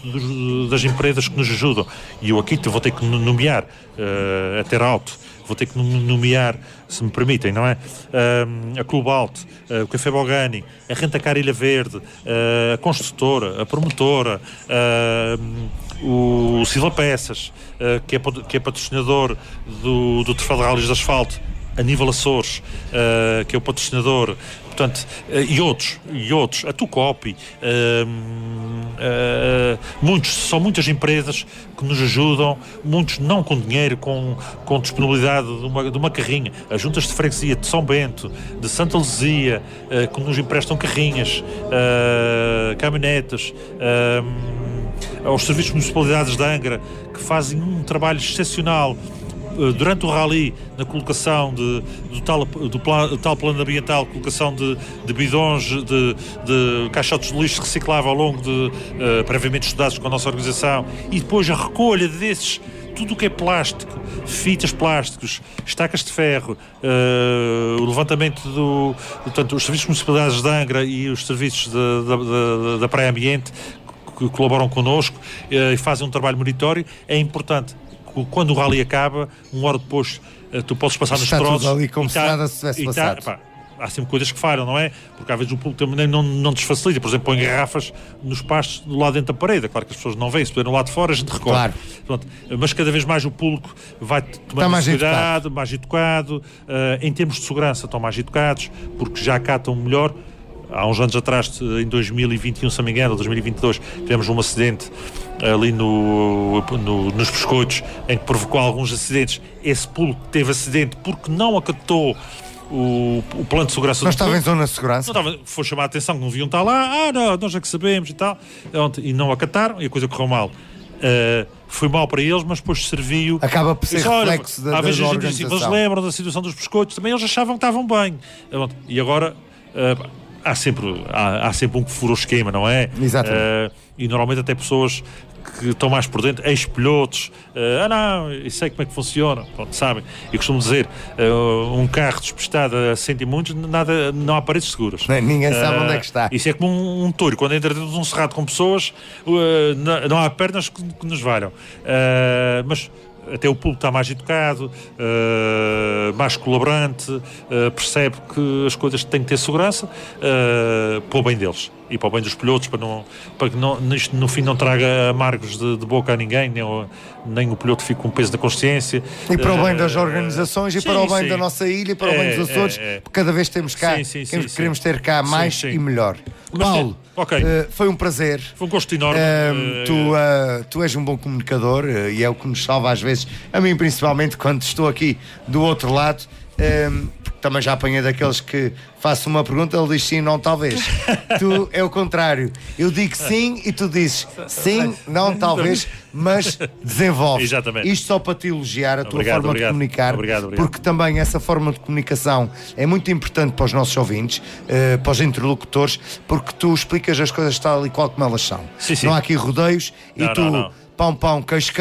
das empresas que nos ajudam, e eu aqui vou ter que nomear a Teralto, vou ter que nomear, se me permitem, não é? A Clube Alto, o Café Bogani, a Rentacar Ilha Verde, a construtora, a promotora, o Silva Peças, que é patrocinador do Troféu de Rallys de Asfalto, a Nível Açores, que é o patrocinador, portanto, e outros, a Tucopi, são muitas empresas que nos ajudam, muitos não com dinheiro, com disponibilidade de uma carrinha. As juntas de freguesia de São Bento, de Santa Luzia, que nos emprestam carrinhas, caminhonetas, aos serviços de municipalidades de Angra, que fazem um trabalho excepcional durante o Rally, na colocação do tal plano ambiental, colocação de bidões, de caixotes de lixo reciclável ao longo previamente estudados com a nossa organização, e depois a recolha desses, tudo o que é plástico, fitas plásticos, estacas de ferro, o levantamento portanto, os serviços de municipalidades de Angra e os serviços da Praia Ambiente que colaboram connosco e fazem um trabalho meritório. É importante. Quando o Rally acaba, uma hora depois, tu podes passar nos troços ali como se nada se tivesse passado. Há sempre coisas que falham, não é? Porque às vezes o público também não desfacilita. Por exemplo, põe garrafas nos pastos do lado dentro da parede. É claro que as pessoas não veem. Se estiver no lado de fora, a gente recolhe. Claro. Pronto. Mas cada vez mais o público vai tomar mais cuidado, mais educado. Em termos de segurança, estão mais educados, porque já acatam melhor. Há uns anos atrás, em 2021, se não me engano, ou 2022, tivemos um acidente ali nos biscoitos, em que provocou alguns acidentes. Esse público teve acidente porque não acatou o plano de segurança. Não estava em zona de segurança? Não estava, foi chamar a atenção que não deviam estar lá. Não, nós é que sabemos e tal. E não acataram e a coisa correu mal. Foi mal para eles, mas depois serviu. Acaba por ser reflexo da organização. organização. Eles lembram da situação dos biscoitos, também eles achavam que estavam bem. E agora há sempre um que fura o esquema, não é? Exatamente. E normalmente até pessoas que estão mais por dentro, ex-pilotos, não, eu sei como é que funciona, pronto, sabem. E costumo dizer, um carro despistado a 100 e muitos, não há paredes seguras. Ninguém sabe onde é que está. Isso é como um touro, quando entra dentro de um cerrado com pessoas, não há pernas que nos valham. Mas até o público está mais educado, mais colaborante, percebe que as coisas têm que ter segurança, para o bem deles e para o bem dos pilotos, para que isto no fim não traga amargos de boca a ninguém, nem o piloto fique com peso na consciência. E para o bem das organizações, e para o bem da nossa ilha, e para o bem dos Açores, porque cada vez temos cá, queremos ter cá mais e melhor. Paulo, foi um prazer. Foi um gosto enorme. Tu és um bom comunicador, e é o que nos salva às vezes, a mim principalmente, quando estou aqui do outro lado. Também já apanhei daqueles que faço uma pergunta, ele diz sim, não, talvez. Tu é o contrário. Eu digo sim e tu dizes sim, não, talvez, mas desenvolves. Exatamente. Isto só para te elogiar a tua forma de comunicar, porque também essa forma de comunicação é muito importante para os nossos ouvintes, para os interlocutores, porque tu explicas as coisas tal e qual como elas são. Sim. Não há aqui rodeios e tu pão, queijo.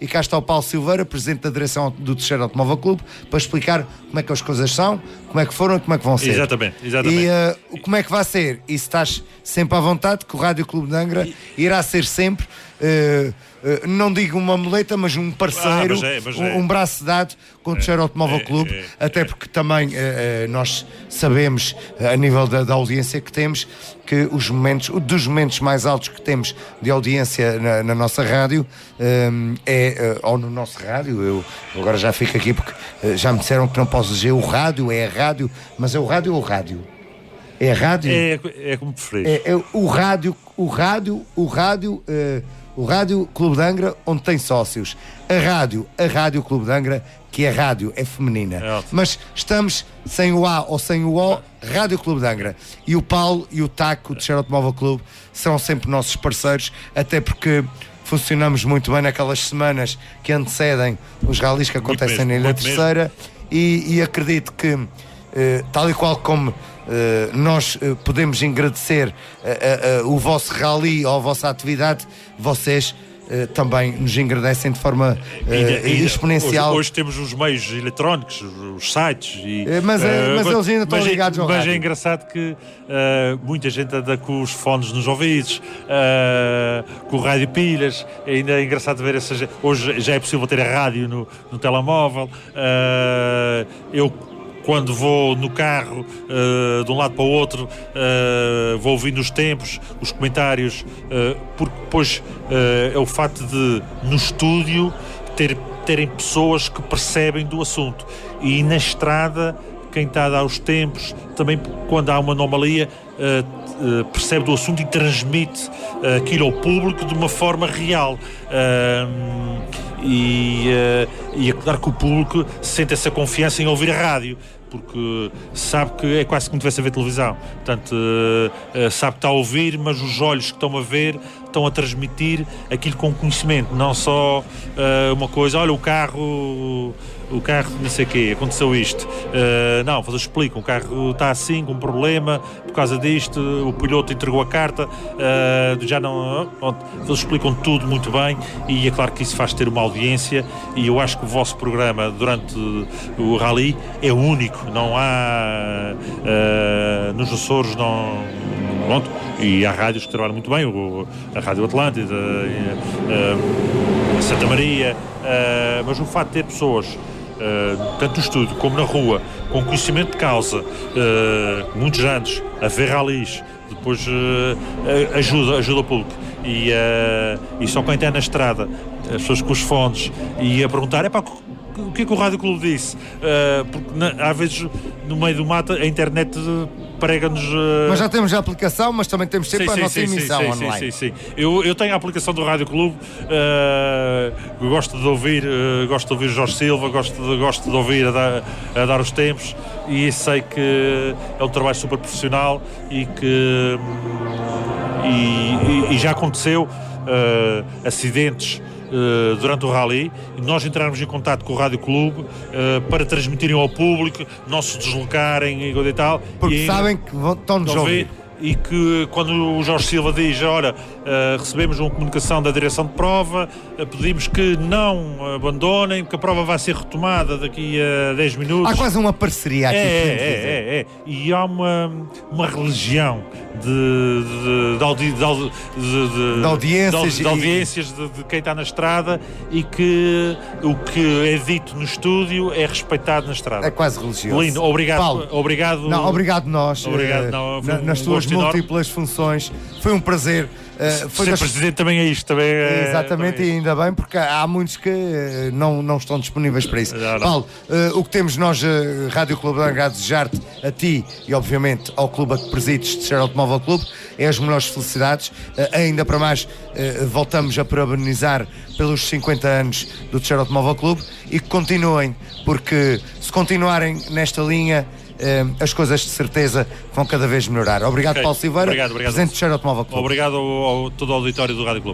E cá está o Paulo Silveira, presidente da direção do Terceiro Automóvel Clube, para explicar como é que as coisas são, como é que foram e como é que vão ser. Exatamente. E como é que vai ser. E se estás sempre à vontade, que o Rádio Clube de Angra irá ser sempre, não digo uma muleta, mas um parceiro, um braço dado com o Terceiro Automóvel Clube, até porque também nós sabemos, a nível da audiência que temos, que dos momentos mais altos que temos de audiência na nossa rádio, ou no nosso rádio. Eu agora já fico aqui porque já me disseram que não posso dizer o rádio, é a rádio, mas é o rádio ou o rádio? É a rádio? É como preferir. O Rádio Clube de Angra, onde tem sócios. A Rádio Clube de Angra, que a rádio é feminina. Mas estamos sem o A ou sem o O, Rádio Clube de Angra. E o Paulo e o Taco, o Terceiro Automóvel Clube, serão sempre nossos parceiros, até porque funcionamos muito bem naquelas semanas que antecedem os ralis que acontecem na Ilha Terceira, e acredito que, tal e qual como nós podemos agradecer o vosso rally ou a vossa atividade, vocês também nos agradecem de forma exponencial. Hoje temos os meios eletrónicos, os sites, mas eles ainda estão ligados ao rádio. Mas é engraçado que muita gente anda com os fones nos ouvidos, com o rádio pilhas. Ainda é engraçado ver essa gente. Hoje já é possível ter a rádio no telemóvel. Eu, quando vou no carro de um lado para o outro, vou ouvindo os tempos, os comentários, porque depois é o facto de, no estúdio, terem pessoas que percebem do assunto. E na estrada, quem está a dar os tempos, também quando há uma anomalia, percebe do assunto e transmite aquilo ao público de uma forma real. E é claro que o público sente essa confiança em ouvir a rádio, porque sabe que é quase como tivesse a ver televisão. Portanto, sabe que está a ouvir, mas os olhos que estão a ver estão a transmitir aquilo com conhecimento, não só uma coisa, olha, o carro não sei o quê, aconteceu isto. Não, vocês explicam, o carro está assim, com um problema, por causa disto, o piloto entregou a carta, já não... Eles explicam tudo muito bem, e é claro que isso faz ter uma audiência, e eu acho que o vosso programa durante o Rally é único, não há... nos Açores não... Pronto, e há rádios que trabalham muito bem, a Rádio Atlântida, a Santa Maria, mas o facto de ter pessoas, tanto no estúdio como na rua, com conhecimento de causa, muitos anos, a ver ralis, depois ajuda o público. E só quem está na estrada, as pessoas com os fones, e a perguntar, o que é que o Rádio Clube disse? Porque às vezes, no meio do mato, a internet prega-nos. Mas já temos a aplicação, mas também temos sempre a nossa emissão online. Sim. Eu tenho a aplicação do Rádio Clube, gosto de ouvir Jorge Silva, gosto de ouvir a dar os tempos, e sei que é um trabalho super profissional e que e já aconteceu acidentes durante o Rally, e nós entrarmos em contato com o Rádio Clube para transmitirem ao público, não se deslocarem e tal. Porque e sabem que estão-nos a ouvir. E que quando o Jorge Silva diz, olha, recebemos uma comunicação da direção de prova, pedimos que não abandonem, porque a prova vai ser retomada daqui a 10 minutos. Há quase uma parceria aqui. E há uma religião de audiências de quem está na estrada, e que o que é dito no estúdio é respeitado na estrada. É quase religioso. Lindo, obrigado. Paulo, obrigado. Não, obrigado nós. Nas tuas múltiplas funções. Foi um prazer. Ser presidente também é isto. Exatamente, e ainda bem, porque há muitos que não estão disponíveis para isso. Não. Paulo, o que temos nós, Rádio Clube de Angra, a desejar-te, a ti e obviamente ao clube a que presides, de Teixeira Automóvel Clube, é as melhores felicidades. Ainda para mais, voltamos a parabenizar pelos 50 anos do Teixeira Automóvel Clube, e que continuem, porque se continuarem nesta linha, as coisas de certeza vão cada vez melhorar. Obrigado, Paulo Silveira, obrigado. presidente do Teixeira Automóvel Clube. Obrigado ao todo o auditório do Rádio Clube.